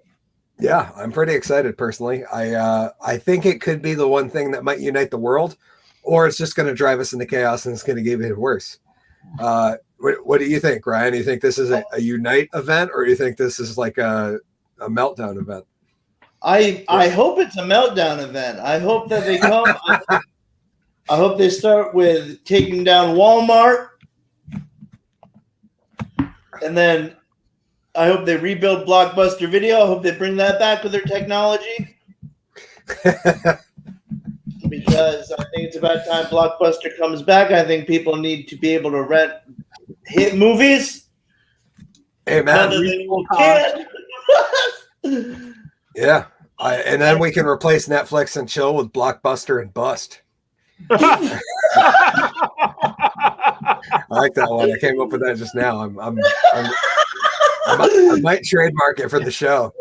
Speaker 1: I'm pretty excited personally. I think it could be the one thing that might unite the world, or it's just going to drive us into chaos and it's going to get even worse. What do you think, Ryan? Do you think this is a unite event, or do you think this is like a meltdown event?
Speaker 4: I hope it's a meltdown event. I hope that they come. I hope they start with taking down Walmart, and then I hope they rebuild Blockbuster Video. I hope they bring that back with their technology. Because I think it's about time Blockbuster comes back. I think people need to be able to rent hit movies.
Speaker 1: Hey, man. Yeah. And then we can replace Netflix and chill with Blockbuster and Bust. I like that one. I came up with that just now. I might trademark it for the show.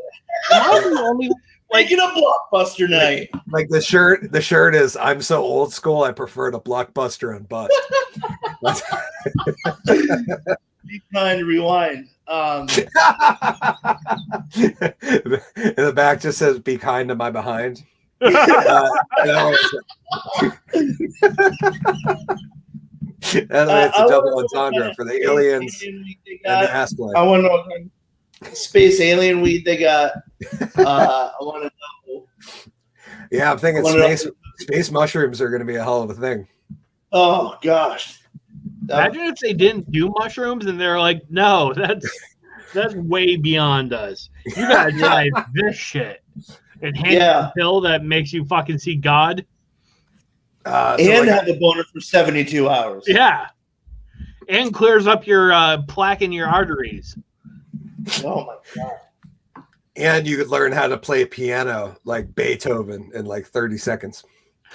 Speaker 4: Making a Blockbuster night.
Speaker 1: Like the shirt is, I'm so old school, I prefer to Blockbuster and Bust.
Speaker 4: Be kind, rewind.
Speaker 1: In the back just says "Be kind to my behind." It's a double entendre for the aliens and the asteroid.
Speaker 4: I want to know what kind of space alien weed they got. I want to know.
Speaker 1: Yeah, I'm thinking space mushrooms are going to be a hell of a thing.
Speaker 4: Oh gosh!
Speaker 3: Imagine if they didn't do mushrooms and they're like, "No, that's way beyond us. You gotta try this shit." And hand a pill that makes you fucking see God.
Speaker 4: And have a boner for 72 hours.
Speaker 3: Yeah. And clears up your plaque in your arteries.
Speaker 4: Oh my God.
Speaker 1: And you could learn how to play piano like Beethoven in like 30 seconds.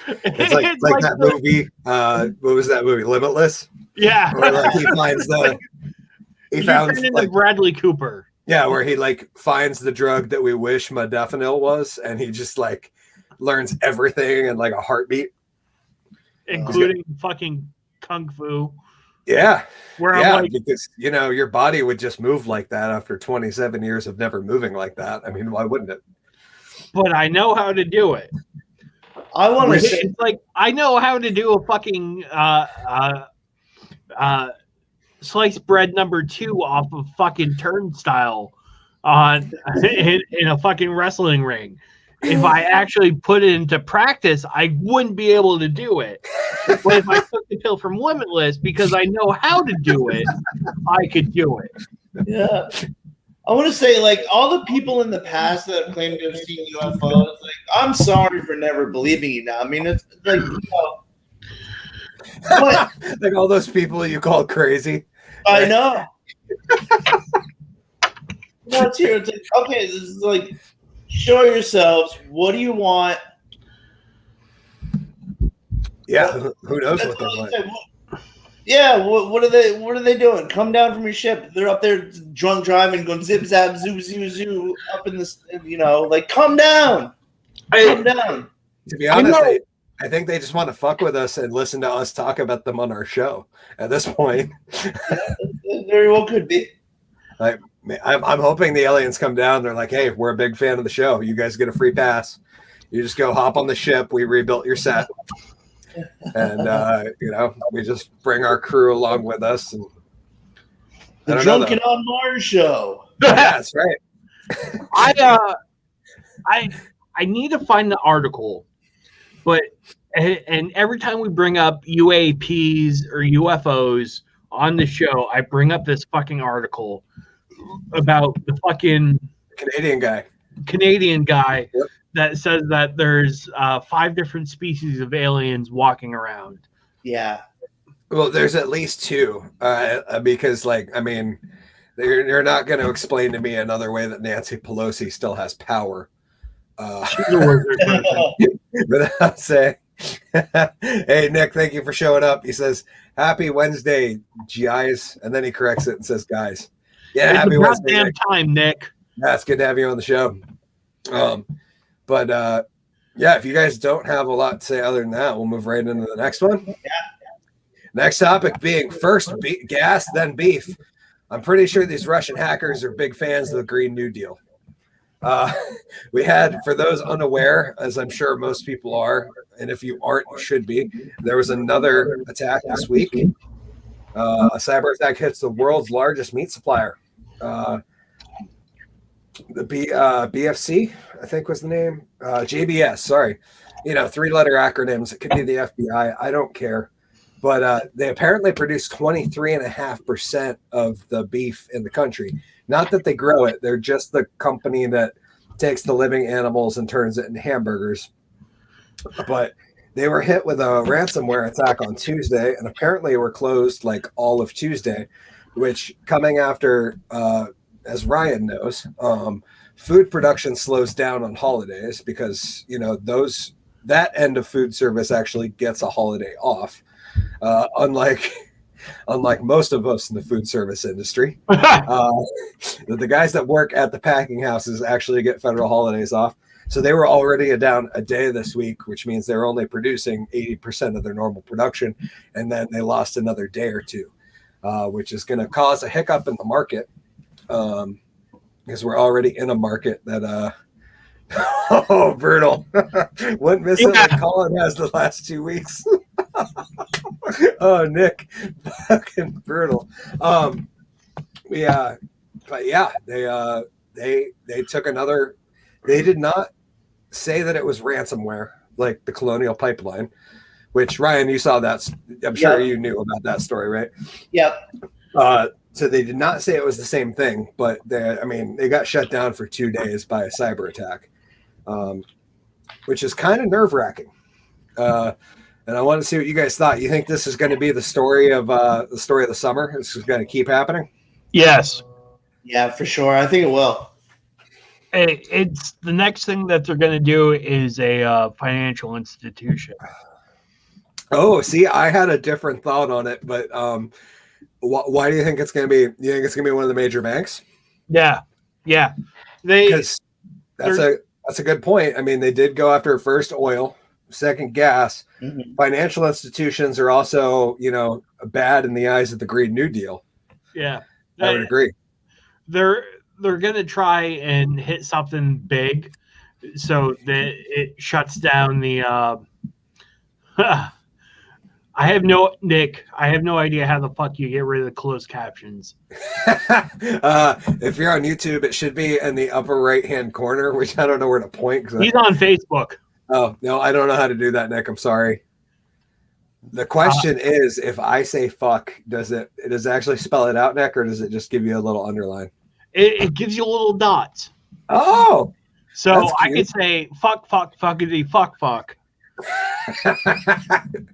Speaker 1: It's like that movie. What was that movie? Limitless?
Speaker 3: Yeah.
Speaker 1: Where like he finds he found
Speaker 3: like Bradley Cooper.
Speaker 1: Yeah, where he like finds the drug that we wish modafinil was, and he just like learns everything in like a heartbeat,
Speaker 3: including fucking kung fu.
Speaker 1: Yeah,
Speaker 3: where
Speaker 1: because your body would just move like that after 27 years of never moving like that. I mean, why wouldn't it?
Speaker 3: But I know how to do it.
Speaker 4: I want to say,
Speaker 3: it's like I know how to do a fucking sliced bread number 2 off of fucking turnstile in a fucking wrestling ring. If I actually put it into practice, I wouldn't be able to do it. But if I took the pill from Limitless, because I know how to do it, I could do it.
Speaker 4: Yeah. I want to say, like, all the people in the past that have claimed to have seen UFOs, like, I'm sorry for never believing you now. I mean, it's like,
Speaker 1: But, like all those people you call crazy.
Speaker 4: I know. No, it's here. It's like, okay, this is like, show yourselves. What do you want?
Speaker 1: Yeah, who knows what they want?
Speaker 4: Yeah, what are they doing? Come down from your ship. They're up there drunk driving, going zip zap zoo zoo zoo up in this. Like come down, come down.
Speaker 1: To be honest, I think they just want to fuck with us and listen to us talk about them on our show. At this point,
Speaker 4: it very well could be.
Speaker 1: I'm hoping the aliens come down. They're like, hey, we're a big fan of the show. You guys get a free pass. You just go hop on the ship. We rebuilt your set. And we just bring our crew along with us. And
Speaker 4: the Drunken on Mars show.
Speaker 1: Yeah, that's right.
Speaker 3: I need to find the article, but every time we bring up UAPs or UFOs on the show, I bring up this fucking article about the fucking
Speaker 1: Canadian
Speaker 3: guy.
Speaker 1: Yep.
Speaker 3: That says that there's 5 different species of aliens walking around.
Speaker 4: Yeah.
Speaker 1: Well, there's at least 2 because, they're not going to explain to me another way that Nancy Pelosi still has power. But I'll say, hey, Nick, thank you for showing up. He says, happy Wednesday, guys. And then he corrects it and says, guys. Yeah,
Speaker 3: it's
Speaker 1: happy Wednesday.
Speaker 3: Damn time, Nick.
Speaker 1: Yeah, it's good to have you on the show. But if you guys don't have a lot to say other than that, we'll move right into the next one. Yeah. Next topic being first gas, then beef. I'm pretty sure these Russian hackers are big fans of the Green New Deal. We had, for those unaware, as I'm sure most people are, and if you aren't, you should be, there was another attack this week. A cyber attack hits the world's largest meat supplier. The BFC, I think was the name. JBS, sorry. 3-letter acronyms. It could be the FBI. I don't care. But they apparently produce 23.5% of the beef in the country. Not that they grow it. They're just the company that takes the living animals and turns it into hamburgers. But they were hit with a ransomware attack on Tuesday, and apparently were closed like all of Tuesday, which coming after as Ryan knows, food production slows down on holidays because that end of food service actually gets a holiday off, unlike most of us in the food service industry. The guys that work at the packing houses actually get federal holidays off. So they were already down a day this week, which means they're only producing 80% of their normal production, and then they lost another day or two. which is going to cause a hiccup in the market, because we're already in a market that oh, brutal. Wouldn't miss it like Collen has the last 2 weeks. Oh, Nick, fucking brutal. Yeah, but yeah, they took another. They did not say that it was ransomware like the Colonial Pipeline, which Ryan, you saw that. I'm sure you knew about that story, right?
Speaker 4: Yep.
Speaker 1: So they did not say it was the same thing, but they got shut down for 2 days by a cyber attack, which is kind of nerve wracking. And I want to see what you guys thought. You think this is going to be the story of the summer? This is going to keep happening?
Speaker 3: Yes.
Speaker 4: Yeah, for sure. I think it will.
Speaker 3: It's the next thing that they're going to do is a financial institution.
Speaker 1: Oh, see, I had a different thought on it, but why do you think it's going to be? You think it's going to be one of the major banks?
Speaker 3: Yeah.
Speaker 1: Because that's a good point. I mean, they did go after first oil, second gas.
Speaker 4: Mm-hmm.
Speaker 1: Financial institutions are also, bad in the eyes of the Green New Deal.
Speaker 3: Yeah,
Speaker 1: I would agree.
Speaker 3: They're going to try and hit something big, so that it shuts down the. I have no idea how the fuck you get rid of the closed captions.
Speaker 1: If you're on YouTube, it should be in the upper right-hand corner, which I don't know where to point.
Speaker 3: He's on Facebook.
Speaker 1: Oh, no, I don't know how to do that, Nick. I'm sorry. The question is, if I say fuck, does it actually spell it out, Nick, or does it just give you a little underline?
Speaker 3: It gives you little dots.
Speaker 1: Oh.
Speaker 3: So I could say fuck, fuckity, fuck.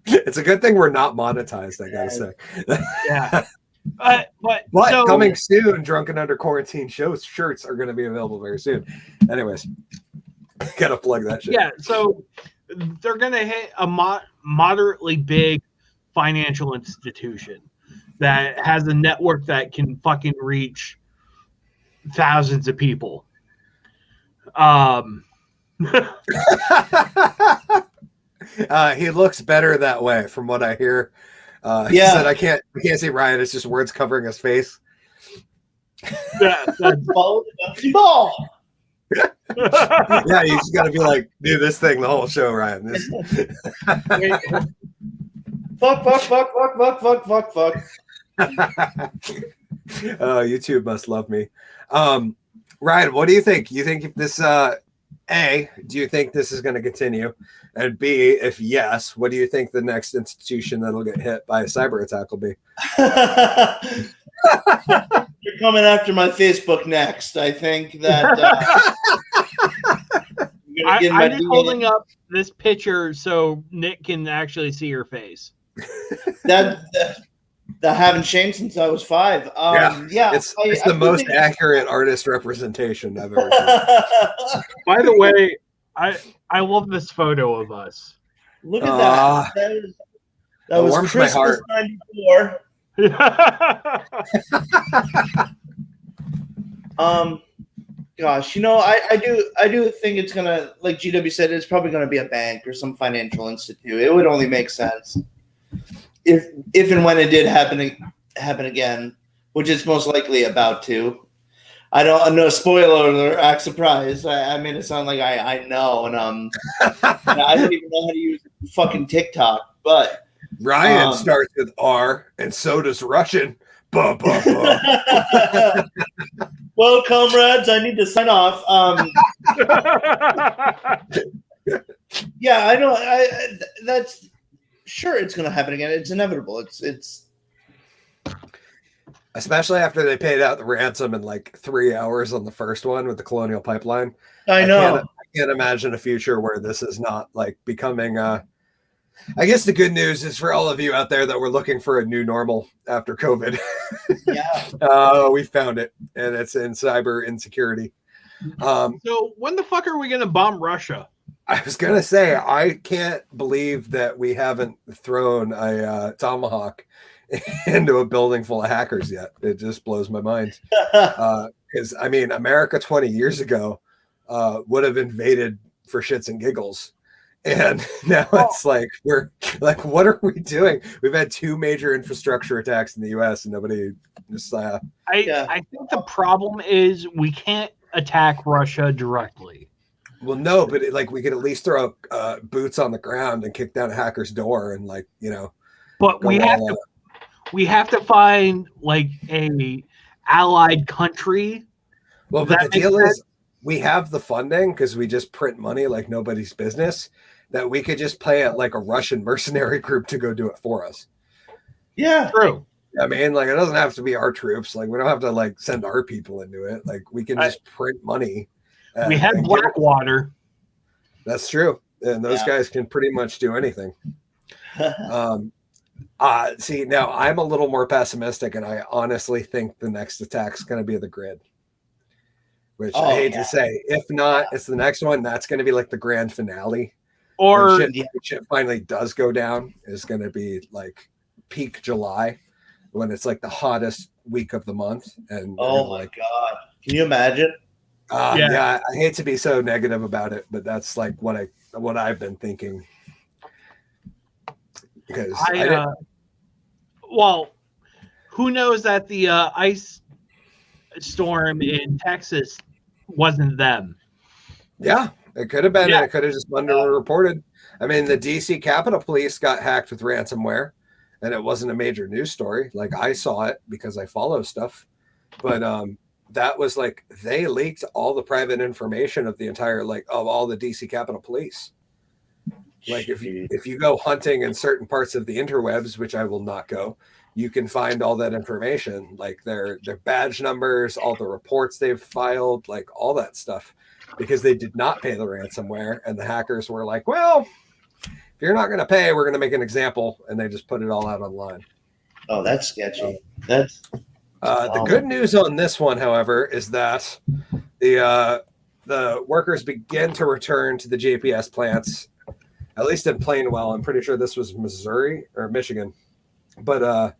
Speaker 1: It's a good thing we're not monetized, I gotta say.
Speaker 3: Yeah. But
Speaker 1: coming soon, Drunken Under Quarantine shirts are going to be available very soon. Anyways, gotta plug that shit.
Speaker 3: Yeah, so they're going to hit a moderately big financial institution that has a network that can fucking reach thousands of people.
Speaker 1: He looks better that way, from what I hear. He said, I can't see Ryan. It's just words covering his face.
Speaker 3: That's
Speaker 4: ball.
Speaker 1: Yeah, you just got to be like, do this thing the whole show, Ryan.
Speaker 4: Fuck.
Speaker 1: YouTube must love me. Ryan, what do you think? You think if this A, do you think this is going to continue? And B, if yes, what do you think the next institution that'll get hit by a cyber attack will be?
Speaker 4: You're coming after my Facebook next. I think that
Speaker 3: I'm just holding up this picture so Nick can actually see your face.
Speaker 4: That haven't changed since I was 5.
Speaker 1: It's the most accurate artist representation I've ever seen.
Speaker 3: By the way, I love this photo of us.
Speaker 4: Look at that. That was
Speaker 1: warms
Speaker 4: Christmas
Speaker 1: my heart.
Speaker 4: 94. Gosh, I do think it's gonna, like GW said, it's probably gonna be a bank or some financial institute. It would only make sense if and when it did happen again, which it's most likely about to. I don't know. Spoiler alert! Act surprised. I made it sound like I know, and I don't even know how to use fucking TikTok. But
Speaker 1: Ryan starts with R, and so does Russian. Bah, bah, bah.
Speaker 4: Well, comrades, I need to sign off. Yeah, I know. That's sure it's going to happen again. It's inevitable. It's.
Speaker 1: Especially after they paid out the ransom in like 3 hours on the first one with the Colonial Pipeline.
Speaker 4: I know.
Speaker 1: I can't imagine a future where this is not like becoming. I guess the good news is for all of you out there that were looking for a new normal after COVID.
Speaker 4: Yeah.
Speaker 1: We found it, and it's in cyber insecurity.
Speaker 3: So when the fuck are we going to bomb Russia?
Speaker 1: I was going to say, I can't believe that we haven't thrown a tomahawk into a building full of hackers yet. It just blows my mind. Because America 20 years ago would have invaded for shits and giggles, And now it's like we're like, what are we doing? We've had 2 major infrastructure attacks in the U.S. and nobody just.
Speaker 3: I think the problem is we can't attack Russia directly.
Speaker 1: Well, no, but like we could at least throw boots on the ground and kick down a hacker's door and like
Speaker 3: But we have to find like a allied country.
Speaker 1: Well, but the deal is we have the funding because we just print money like nobody's business. That we could just pay it like a Russian mercenary group to go do it for us.
Speaker 4: Yeah,
Speaker 3: true.
Speaker 1: I mean, like it doesn't have to be our troops. Like we don't have to like send our people into it. Like we can just print money.
Speaker 3: We have Blackwater.
Speaker 1: That's true, and those guys can pretty much do anything. See, now I'm a little more pessimistic, and I honestly think the next attack's going to be the grid. Which I hate to say. If not, it's the next one. That's going to be like the grand finale.
Speaker 3: Or
Speaker 1: when shit finally does go down is going to be like peak July when it's like the hottest week of the month. And
Speaker 4: God, can you imagine?
Speaker 1: Yeah, I hate to be so negative about it, but that's like what I've been thinking. Because
Speaker 3: well, who knows that the ice storm in Texas wasn't them?
Speaker 1: Yeah, it could have been. It could have just been underreported. I mean, the DC Capitol Police got hacked with ransomware, and it wasn't a major news story. Like I saw it because I follow stuff, but that was like they leaked all the private information of the entire of all the DC Capitol Police. Like if you go hunting in certain parts of the interwebs, which I will not go, you can find all that information, like their badge numbers, all the reports they've filed, like all that stuff, because they did not pay the ransomware, and the hackers were like, well, if you're not going to pay, we're going to make an example, and they just put it all out online.
Speaker 4: Oh, that's sketchy. That's
Speaker 1: the good news on this one, however, is that the workers begin to return to the JPS plants, at least in Plainwell. I'm pretty sure this was Missouri or Michigan, but I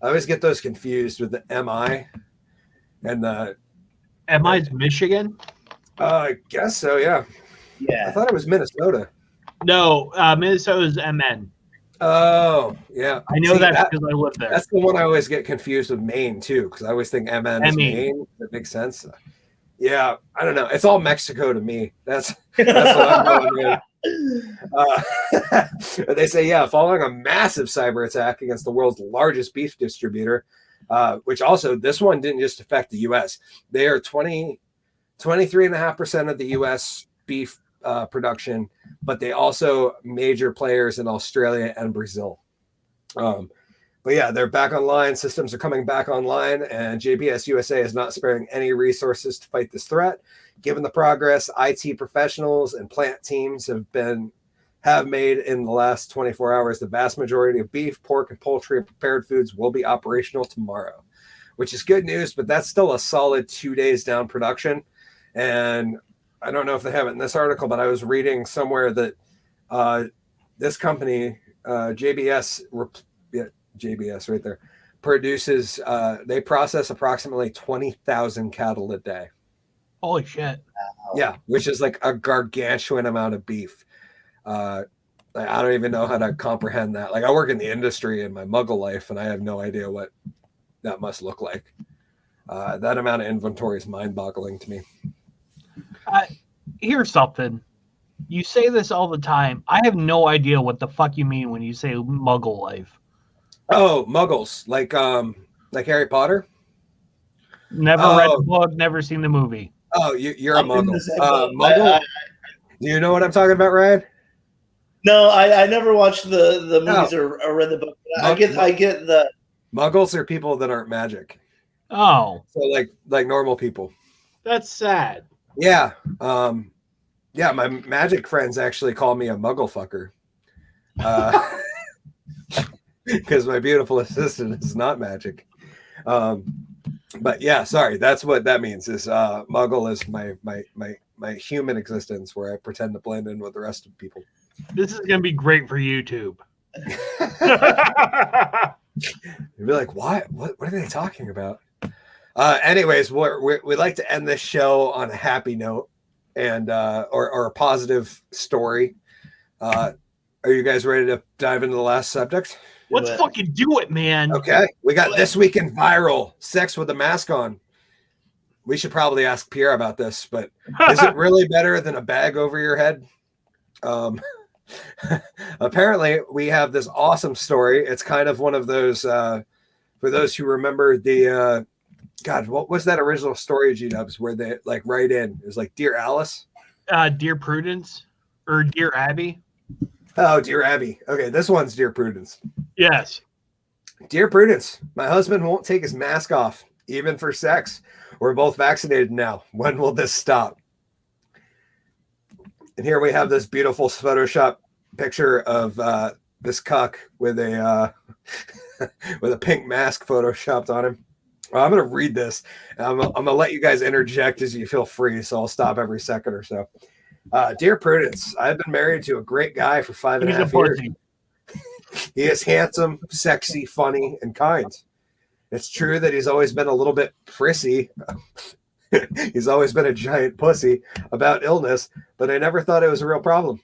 Speaker 1: always get those confused with the MI and the
Speaker 3: MI's Michigan.
Speaker 1: I guess so. Yeah. I thought it was Minnesota.
Speaker 3: No, Minnesota's MN.
Speaker 1: Oh, yeah.
Speaker 3: I know that because I live there.
Speaker 1: That's the one I always get confused with Maine too, because I always think MN is Maine. That makes sense. Yeah, I don't know. It's all Mexico to me. That's what I'm going with. They say, following a massive cyber attack against the world's largest beef distributor, which also this one didn't just affect the U.S. They are 23.5% of the U.S. beef production, but they also major players in Australia and Brazil. But yeah, they're back online. Systems are coming back online, and JBS USA is not sparing any resources to fight this threat. Given the progress IT professionals and plant teams have made in the last 24 hours, the vast majority of beef, pork, and poultry and prepared foods will be operational tomorrow, which is good news, but that's still a solid 2 days down production. And I don't know if they have it in this article, but I was reading somewhere that this company, JBS right there, produces, they process approximately 20,000 cattle a day.
Speaker 3: Holy shit.
Speaker 1: Yeah, which is like a gargantuan amount of beef. I don't even know how to comprehend that. Like I work in the industry in my muggle life, and I have no idea what that must look like. That amount of inventory is mind-boggling to me.
Speaker 3: Here's something. You say this all the time. I have no idea what the fuck you mean when you say muggle life.
Speaker 1: Oh, muggles. Like Harry Potter?
Speaker 3: Never read the book, never seen the movie.
Speaker 1: Oh, you're a muggle. Muggle? Do you know what I'm talking about, Ryan?
Speaker 4: No, I never watched the movies or read the book. I get the
Speaker 1: muggles are people that aren't magic.
Speaker 3: Oh.
Speaker 1: So like normal people.
Speaker 3: That's sad.
Speaker 1: Yeah. Yeah, my magic friends actually call me a muggle fucker. Because my beautiful assistant is not magic. But yeah, sorry, that's what that means is muggle is my human existence where I pretend to blend in with the rest of people.
Speaker 3: This is gonna be great for YouTube.
Speaker 1: You'd be like, what are they talking about? Anyways, we'd like to end this show on a happy note and or a positive story. Are you guys ready to dive into the last subject?
Speaker 3: Let's fucking do it, man.
Speaker 1: Okay. We got this week in viral sex with a mask on. We should probably ask Pierre about this, but is it really better than a bag over your head? Apparently, we have this awesome story. It's kind of one of those, for those who remember the, God, what was that original story, G-Dubs, where they like write in? It was like, Dear Alice?
Speaker 3: Dear Prudence or Dear Abby?
Speaker 1: Oh, Dear Abby. Okay, this one's Dear Prudence.
Speaker 3: Yes.
Speaker 1: Dear Prudence, my husband won't take his mask off, even for sex. We're both vaccinated now. When will this stop? And here we have this beautiful Photoshop picture of this cuck with a with a pink mask photoshopped on him. Well, I'm going to read this. I'm going to let you guys interject as you feel free, so I'll stop every second or so. Dear Prudence, I've been married to a great guy for 5.5 years. He is handsome, sexy, funny, and kind. It's true that he's always been a little bit prissy. He's always been a giant pussy about illness, but I never thought it was a real problem.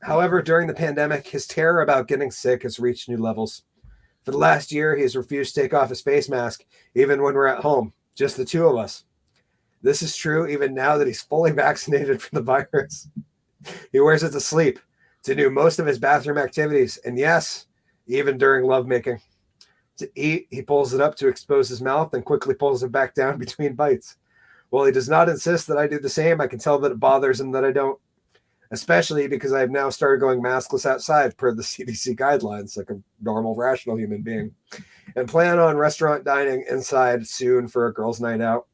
Speaker 1: However, during the pandemic, his terror about getting sick has reached new levels. For the last year, he has refused to take off his face mask, even when we're at home, just the two of us. This is true even now that he's fully vaccinated from the virus. He wears it to sleep, to do most of his bathroom activities, and yes, even during lovemaking. To eat, he pulls it up to expose his mouth and quickly pulls it back down between bites. While he does not insist that I do the same, I can tell that it bothers him that I don't, especially because I have now started going maskless outside per the CDC guidelines, like a normal, rational human being, and plan on restaurant dining inside soon for a girls' night out.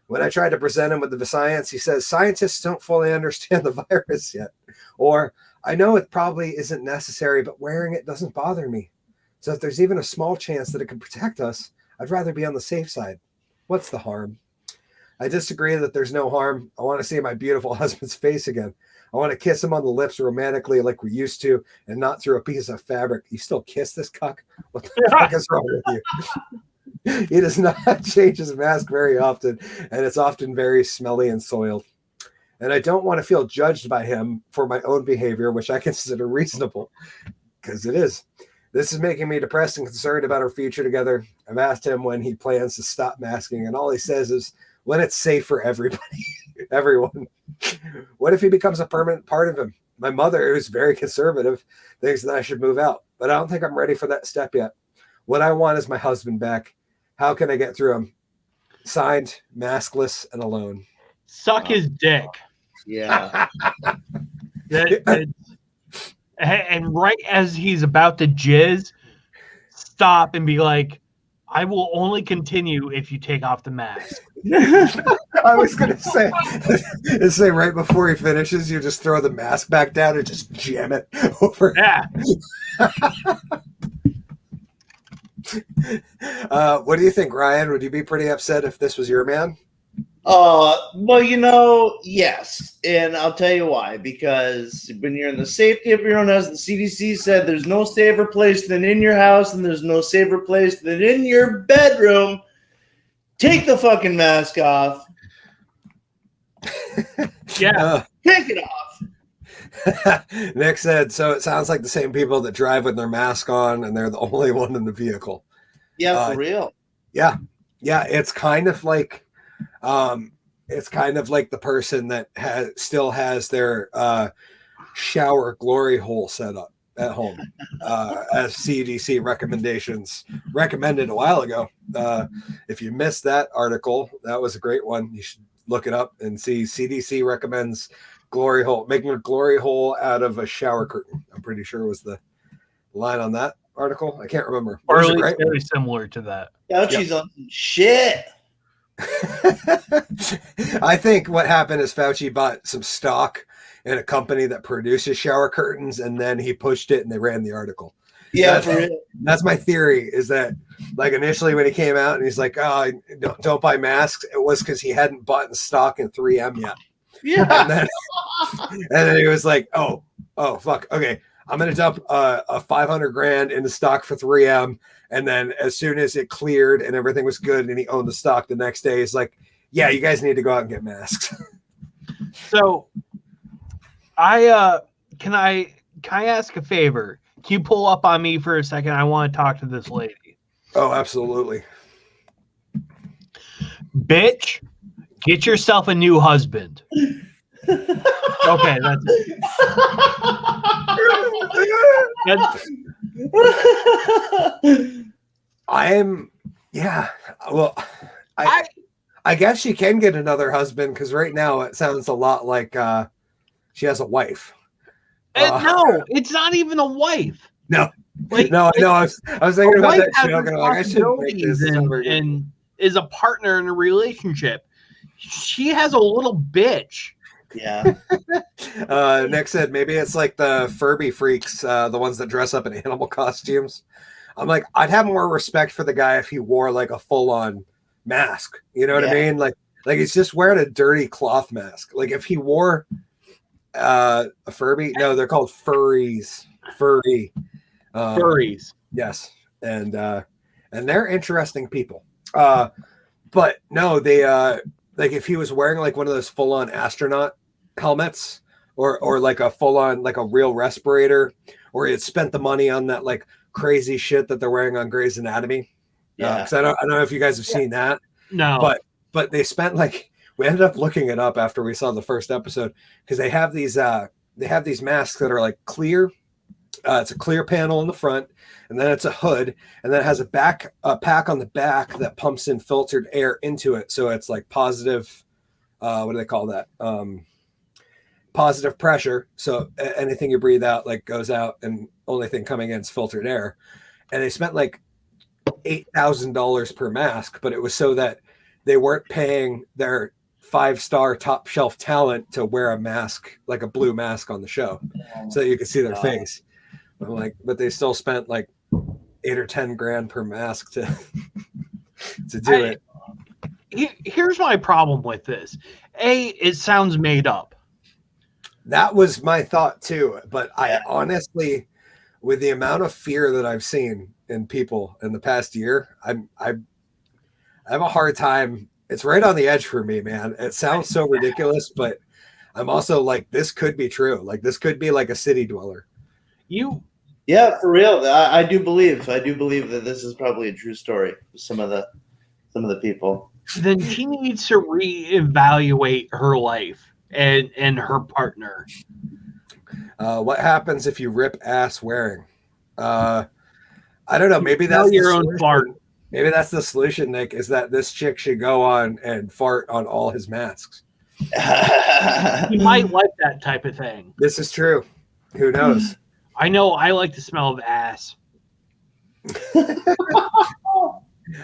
Speaker 1: When I tried to present him with the science, he says, scientists don't fully understand the virus yet. Or, I know it probably isn't necessary, but wearing it doesn't bother me. So if there's even a small chance that it can protect us, I'd rather be on the safe side. What's the harm? I disagree that there's no harm. I want to see my beautiful husband's face again. I want to kiss him on the lips romantically like we used to and not through a piece of fabric. You still kiss this cuck? What the fuck is wrong with you? He does not change his mask very often, and it's often very smelly and soiled. And I don't want to feel judged by him for my own behavior, which I consider reasonable, because it is. This is making me depressed and concerned about our future together. I've asked him when he plans to stop masking, and all he says is, when it's safe for everybody, everyone. What if he becomes a permanent part of him? My mother, who's very conservative, thinks that I should move out, but I don't think I'm ready for that step yet. What I want is my husband back. How can I get through him? Signed, maskless, and alone.
Speaker 3: Suck his dick.
Speaker 4: Yeah.
Speaker 3: And right as he's about to jizz, stop and be like, I will only continue if you take off the mask.
Speaker 1: I was going to say right before he finishes, you just throw the mask back down and just jam it over.
Speaker 3: Yeah.
Speaker 1: What do you think, Ryan? Would you be pretty upset if this was your man?
Speaker 4: Well, yes. And I'll tell you why. Because when you're in the safety of your own house, the CDC said there's no safer place than in your house, and there's no safer place than in your bedroom. Take the fucking mask off.
Speaker 3: Yeah.
Speaker 4: Take it off.
Speaker 1: Nick said, so it sounds like the same people that drive with their mask on and they're the only one in the vehicle.
Speaker 4: Yeah, for real.
Speaker 1: Yeah. Yeah. It's kind of like the person that still has their shower glory hole set up at home, as CDC recommendations recommended a while ago. If you missed that article, that was a great one. You should look it up and see. CDC recommends glory hole, making a glory hole out of a shower curtain. I'm pretty sure was the line on that article. I can't remember.
Speaker 3: Or at least very similar to that.
Speaker 4: Fauci's on some shit.
Speaker 1: I think what happened is Fauci bought some stock in a company that produces shower curtains, and then he pushed it and they ran the article.
Speaker 4: Yeah,
Speaker 1: that's my theory, is that like initially when he came out and he's like, oh, don't buy masks, it was because he hadn't bought stock in 3M yet.
Speaker 4: Yeah.
Speaker 1: And then he was like, oh fuck, okay, I'm gonna dump a 500 grand into stock for 3M. And then as soon as it cleared and everything was good and he owned the stock the next day, he's like, yeah, you guys need to go out and get masks.
Speaker 3: So I can I ask a favor? Can you pull up on me for a second? I want to talk to this lady.
Speaker 1: Oh, absolutely.
Speaker 3: Bitch, get yourself a new husband. Okay, that's it.
Speaker 1: Well, I guess she can get another husband because right now it sounds a lot like she has a wife.
Speaker 3: No, it's not even a wife.
Speaker 1: No,
Speaker 3: like,
Speaker 1: no, I know. I was thinking about that joke, and I'm like, I shouldn't make this.
Speaker 3: And is a partner in a relationship. She has a little bitch.
Speaker 4: Yeah.
Speaker 1: Nick said maybe it's like the Furby freaks, the ones that dress up in animal costumes. I'm like, I'd have more respect for the guy if he wore like a full-on mask. You know what I mean? Like he's just wearing a dirty cloth mask. Like if he wore a Furby, no, they're called furries. Furries. Yes, and they're interesting people. But no, they like if he was wearing like one of those full-on astronaut helmets or like a full-on like a real respirator, or he had spent the money on that like crazy shit that they're wearing on Grey's Anatomy. Because I don't know if you guys have seen that.
Speaker 3: No,
Speaker 1: but they spent like, we ended up looking it up after we saw the first episode because they have these masks that are like clear. It's a clear panel in the front, and then it's a hood, and then it has a pack on the back that pumps in filtered air into it. So it's like positive, what do they call that? Positive pressure. So anything you breathe out like goes out, and only thing coming in is filtered air. And they spent like $8,000 per mask, but it was so that they weren't paying their 5-star top shelf talent to wear a mask, like a blue mask on the show, so that you could see their face. I'm like, but they still spent like $8 or $10,000 per mask to do it.
Speaker 3: Here's my problem with this. It sounds made up.
Speaker 1: That was my thought too, but I honestly, with the amount of fear that I've seen in people in the past year, I have a hard time. It's right on the edge for me, man. It sounds so ridiculous, but I'm also like, this could be true. Like this could be like a city dweller.
Speaker 4: Yeah, for real. I do believe that this is probably a true story. Some of the people.
Speaker 3: Then she needs to reevaluate her life and her partner.
Speaker 1: What happens if you rip ass wearing? I don't know. Maybe that's
Speaker 3: your own fart.
Speaker 1: Maybe that's the solution, Nick, is that this chick should go on and fart on all his masks.
Speaker 3: You might like that type of thing.
Speaker 1: This is true. Who knows?
Speaker 3: I know I like the smell of ass.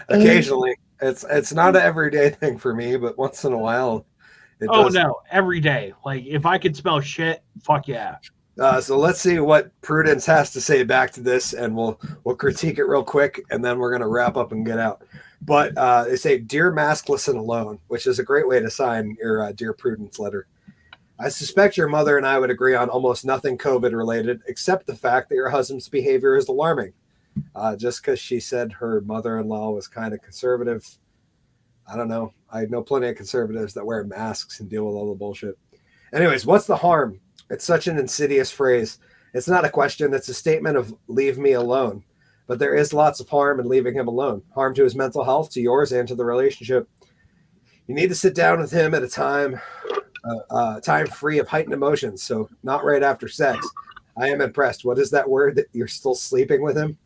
Speaker 1: Occasionally. It's not an everyday thing for me, but once in a while it does.
Speaker 3: No, every day. Like if I could smell shit, fuck yeah.
Speaker 1: So let's see what Prudence has to say back to this, and we'll critique it real quick, and then we're gonna wrap up and get out. But they say, "Dear Maskless and Alone," which is a great way to sign your Dear Prudence letter. I suspect your mother and I would agree on almost nothing COVID related, except the fact that your husband's behavior is alarming. Just because she said her mother-in-law was kind of conservative. I don't know. I know plenty of conservatives that wear masks and deal with all the bullshit. Anyways, what's the harm? It's such an insidious phrase. It's not a question. It's a statement of leave me alone. But there is lots of harm in leaving him alone. Harm to his mental health, to yours, and to the relationship. You need to sit down with him at a time free of heightened emotions. So not right after sex. I am impressed. What is that word that you're still sleeping with him?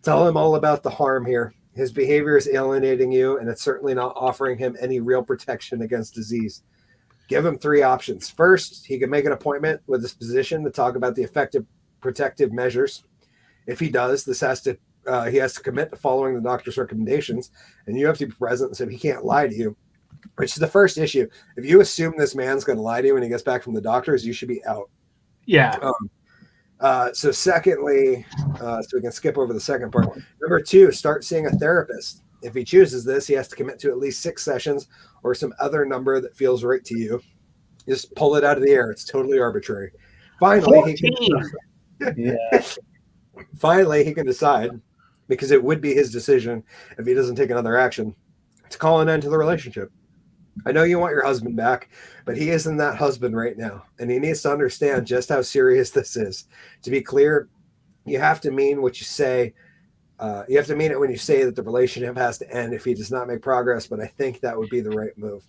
Speaker 1: Tell him all about the harm here. His behavior is alienating you, and it's certainly not offering him any real protection against disease. Give him 3 options. First, he can make an appointment with his physician to talk about the effective protective measures. If he does, he has to commit to following the doctor's recommendations, and you have to be present so he can't lie to you, which is the first issue. If you assume this man's going to lie to you when he gets back from the doctors, you should be out.
Speaker 3: Yeah.
Speaker 1: So secondly, so we can skip over the second part. Number 2, start seeing a therapist. If he chooses this, he has to commit to at least 6 sessions or some other number that feels right to you. Just pull it out of the air. It's totally arbitrary. Finally, he can decide, because it would be his decision if he doesn't take another action, to call an end to the relationship. I know you want your husband back, but he isn't that husband right now, and he needs to understand just how serious this is. To be clear, you have to mean what you say. You have to mean it when you say that the relationship has to end if he does not make progress, but I think that would be the right move.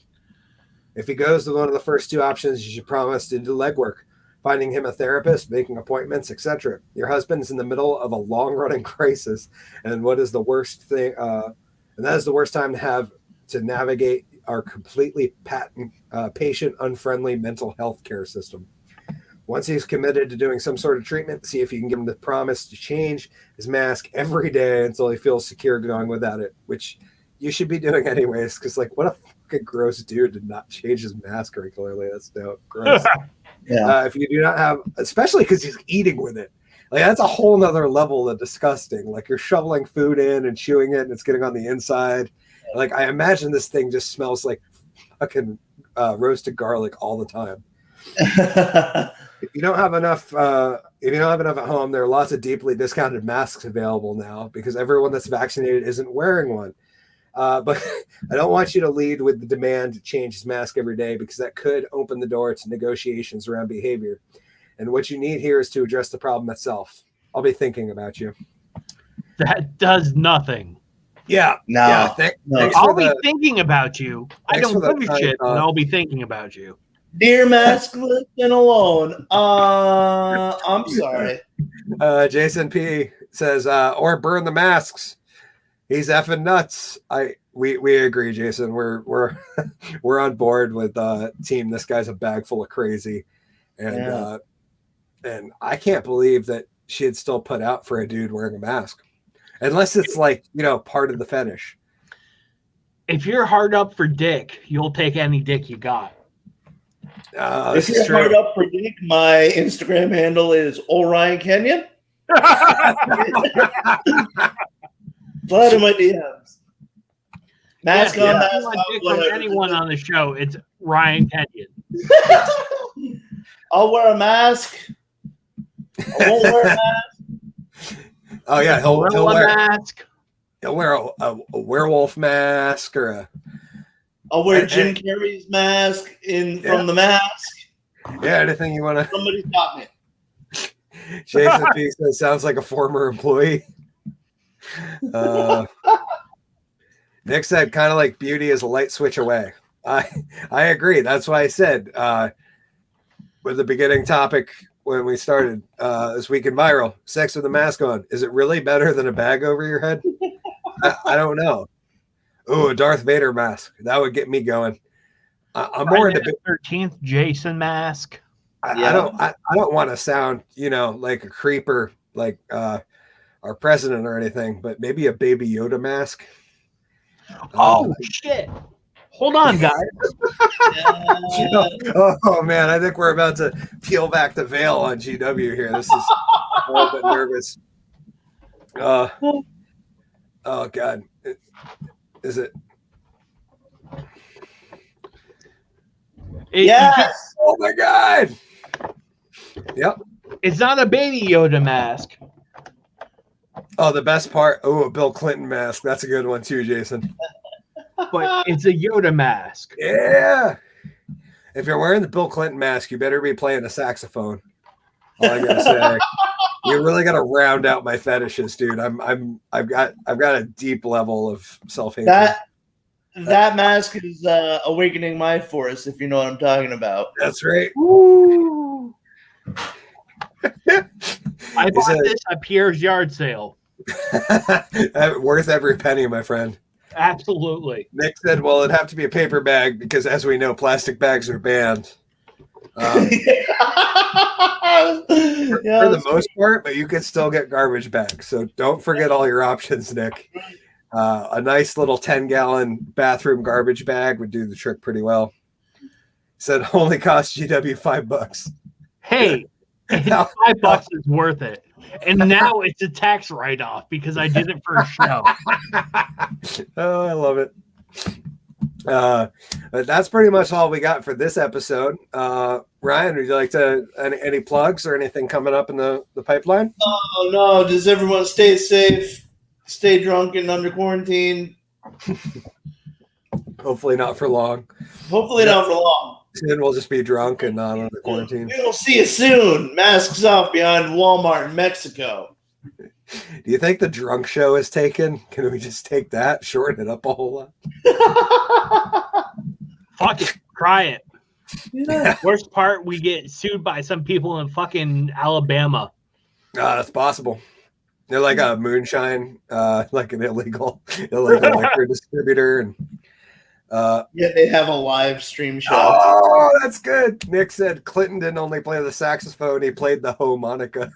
Speaker 1: If he goes with one of the first two options, you should promise to do legwork, finding him a therapist, making appointments, etc. Your husband's in the middle of a long-running crisis, and what is the worst thing? And that is the worst time to have to navigate our completely patient-unfriendly mental health care system. Once he's committed to doing some sort of treatment, see if you can give him the promise to change his mask every day until he feels secure going without it, which you should be doing anyways, because, like, what a fucking gross dude to not change his mask regularly. That's no gross.
Speaker 4: Yeah.
Speaker 1: If you do not have, especially because he's eating with it, like, that's a whole nother level of disgusting. Like, you're shoveling food in and chewing it, and it's getting on the inside. Like, I imagine this thing just smells like fucking roasted garlic all the time. If you don't have enough, at home, there are lots of deeply discounted masks available now because everyone that's vaccinated isn't wearing one. But I don't want you to lead with the demand to change his mask every day because that could open the door to negotiations around behavior. And what you need here is to address the problem itself. I'll be thinking about you.
Speaker 3: That does nothing.
Speaker 1: Yeah.
Speaker 4: No.
Speaker 1: Yeah,
Speaker 4: No.
Speaker 3: I'll be thinking about you. I
Speaker 1: Thanks
Speaker 3: don't
Speaker 1: for
Speaker 3: give
Speaker 1: the
Speaker 3: a shit,
Speaker 1: time,
Speaker 3: but I'll be thinking about you.
Speaker 4: Dear mask listen alone. I'm sorry.
Speaker 1: Jason P says, or burn the masks. He's effing nuts. We agree, Jason. We're on board with team. This guy's a bag full of crazy, and and I can't believe that she'd still put out for a dude wearing a mask, unless it's like, part of the fetish.
Speaker 3: If you're hard up for dick, you'll take any dick you got.
Speaker 4: If you're hard up for dick, my Instagram handle is Orion Kenyon. Slide in my DMs. Mask on, mask off,
Speaker 3: from anyone on the show, it's Ryan Kenyon.
Speaker 4: I'll wear a mask. I won't wear a mask.
Speaker 1: Oh yeah, he'll wear
Speaker 3: a mask.
Speaker 1: He'll wear a werewolf mask or a.
Speaker 4: I'll wear Jim Carrey's mask from the mask.
Speaker 1: Yeah, anything you want to.
Speaker 4: Somebody stop me.
Speaker 1: Jason P says, sounds like a former employee. Nick said, kind of like beauty is a light switch away. I agree. That's why I said with the beginning topic when we started this week in viral, sex with a mask on. Is it really better than a bag over your head? I don't know. Ooh, a Darth Vader mask. That would get me going. I'm more into
Speaker 3: 13th Jason mask.
Speaker 1: I don't want to sound, like a creeper, like our president or anything, but maybe a Baby Yoda mask.
Speaker 3: Shit. Hold on, guys.
Speaker 1: Oh man, I think we're about to peel back the veil on GW here. This is a little bit nervous. Oh God. Is it?
Speaker 4: Yes.
Speaker 1: Oh my God. Yep.
Speaker 3: It's not a Baby Yoda mask.
Speaker 1: Oh, the best part. Oh, a Bill Clinton mask. That's a good one too, Jason.
Speaker 3: But it's a Yoda mask.
Speaker 1: Yeah. If you're wearing the Bill Clinton mask, you better be playing a saxophone. All I gotta say. You really gotta round out my fetishes, dude. I've got a deep level of self-hatred.
Speaker 4: That mask is awakening my force, if you know what I'm talking about.
Speaker 1: That's right.
Speaker 3: Woo. I bought this at Pierre's yard sale.
Speaker 1: Worth every penny, my friend.
Speaker 3: Absolutely.
Speaker 1: Nick said, well, it'd have to be a paper bag because, as we know, plastic bags are banned. For the most part, but you can still get garbage bags. So don't forget all your options, Nick. A nice little 10-gallon bathroom garbage bag would do the trick pretty well. Said only cost GW $5.
Speaker 3: Hey, $5 is worth it. And now it's a tax write-off because I did it for a show.
Speaker 1: Oh, I love it. But that's pretty much all we got for this episode. Ryan, would you like to any plugs or anything coming up in the pipeline?
Speaker 4: Oh no, does everyone stay safe, stay drunk and under quarantine?
Speaker 1: Hopefully not for long.
Speaker 4: Hopefully not for long.
Speaker 1: Soon we'll just be drunk and not under quarantine.
Speaker 4: We will see you soon. Masks off behind Walmart in Mexico.
Speaker 1: Do you think the drunk show is taken? Can we just take that, shorten it up a whole lot?
Speaker 3: Fuck it. Try it.
Speaker 4: Yeah.
Speaker 3: Worst part, we get sued by some people in fucking Alabama.
Speaker 1: That's possible. They're like a moonshine, like an illegal liquor distributor. And
Speaker 4: Yeah, they have a live stream show.
Speaker 1: oh, that's good. Nick said Clinton didn't only play the saxophone, he played the harmonica.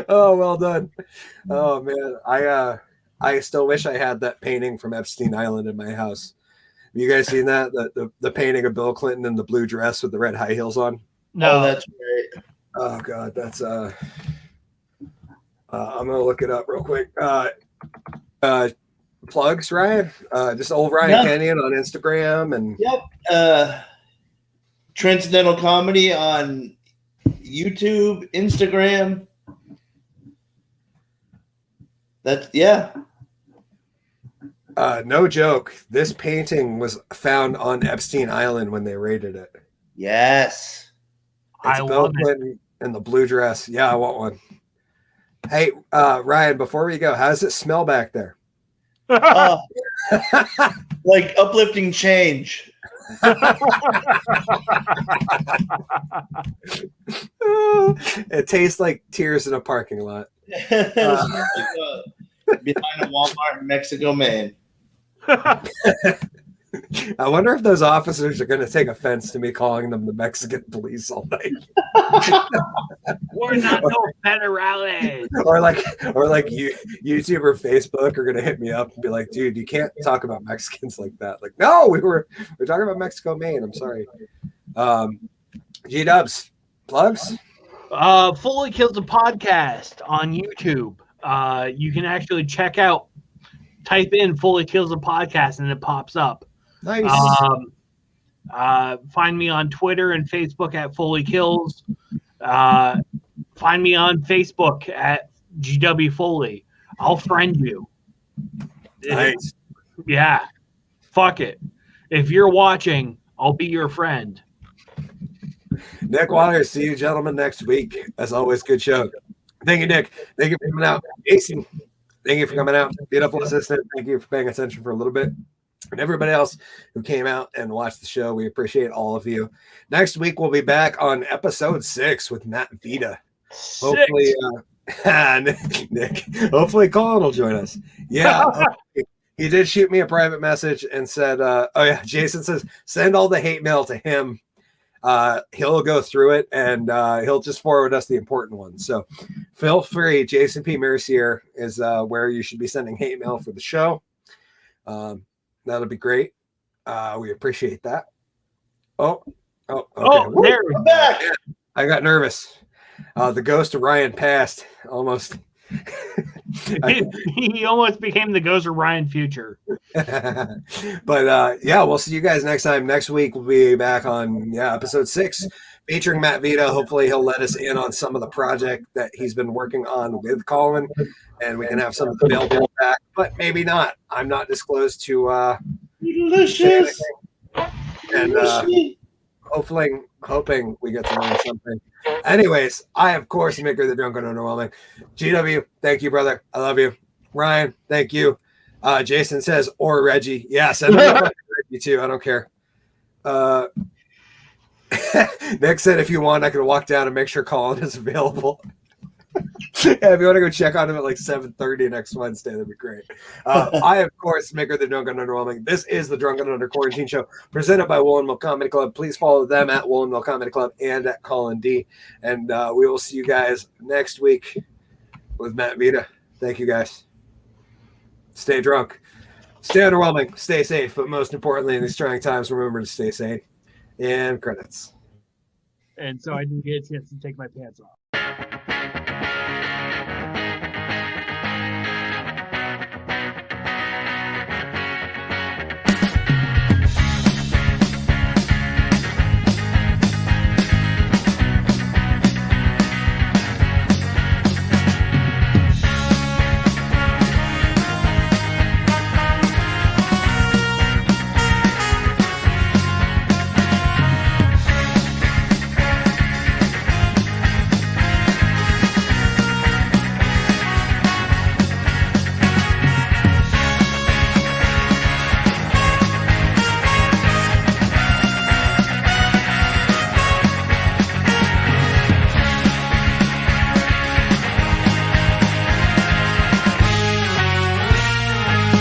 Speaker 1: Oh, well done. Oh man, I still wish I had that painting from Epstein Island in my house. Have you guys seen that? The painting of Bill Clinton in the blue dress with the red high heels on?
Speaker 3: No,
Speaker 4: Oh, that's great.
Speaker 1: Oh god, that's I'm gonna look it up real quick. Plugs, Ryan. Just old Ryan Kenyon on Instagram and
Speaker 4: Yep. Transcendental Comedy on YouTube, Instagram. That's
Speaker 1: no joke. This painting was found on Epstein Island when they raided it.
Speaker 4: Yes.
Speaker 1: It's
Speaker 3: I
Speaker 1: Bill
Speaker 3: love it.
Speaker 1: Clinton in the blue dress. Yeah, I want one. Hey, Ryan, before we go, how does it smell back there?
Speaker 4: Like uplifting change.
Speaker 1: It tastes like tears in a parking lot.
Speaker 4: Behind a Walmart in Mexico, Maine.
Speaker 1: I wonder if those officers are going to take offense to me calling them the Mexican police all night.
Speaker 3: We're not no federales.
Speaker 1: or like you, YouTube or Facebook are going to hit me up and be like, dude, you can't talk about Mexicans like that. Like, no, we're talking about Mexico, Maine. I'm sorry. G-Dubs, plugs?
Speaker 3: Foley Kills a Podcast on YouTube. You can actually type in Foley Kills a Podcast and it pops up.
Speaker 1: Nice.
Speaker 3: Find me on Twitter and Facebook at Foley Kills. Find me on Facebook at GW Foley. I'll friend you.
Speaker 1: Nice.
Speaker 3: Yeah. Fuck it. If you're watching, I'll be your friend.
Speaker 1: Nick Waters, see you gentlemen next week. As always, good show. Thank you, Nick. Thank you for coming out. Jason, thank you for coming out. Beautiful assistant, thank you for paying attention for a little bit. And everybody else who came out and watched the show, we appreciate all of you. Next week, we'll be back on episode 6 with Matt Vita. Hopefully, Nick, hopefully Collen will join us. Yeah, he did shoot me a private message and said, oh yeah, Jason says, send all the hate mail to him. He'll go through it and he'll just forward us the important ones. So feel free. Jason P. Mercier is where you should be sending hate mail for the show. That'll be great. We appreciate that. Oh, okay.
Speaker 3: Oh, there we
Speaker 4: I'm back.
Speaker 1: I got nervous. The ghost of Ryan passed almost.
Speaker 3: He almost became the ghost of Ryan Future.
Speaker 1: But yeah, we'll see you guys next time. Next week we'll be back on episode 6 featuring Matt Vita. Hopefully he'll let us in on some of the project that he's been working on with Collen, and we can have some of the mail back, but maybe not. I'm not disclosed to
Speaker 4: Delicious.
Speaker 1: And hoping we get to learn something. Anyways, I of course am Hickory the Drunk and Underwhelming. GW, thank you, brother. I love you. Ryan, thank you. Jason says, or Reggie. Yeah, send me Reggie too. I don't care. Nick said, if you want, I can walk down and make sure Collen is available. Yeah, if you want to go check on him at like 7:30 next Wednesday, that'd be great. I, of course, Hickory the Drunk and Underwhelming. This is the Drunk and Under Quarantine Show presented by Woolen Comedy Club. Please follow them at Woolen Comedy Club and at Collen D. And we will see you guys next week with Matt Vita. Thank you, guys. Stay drunk, stay underwhelming, stay safe, but most importantly, in these trying times, remember to stay sane. And credits.
Speaker 3: And so I didn't get a chance to take my pants off.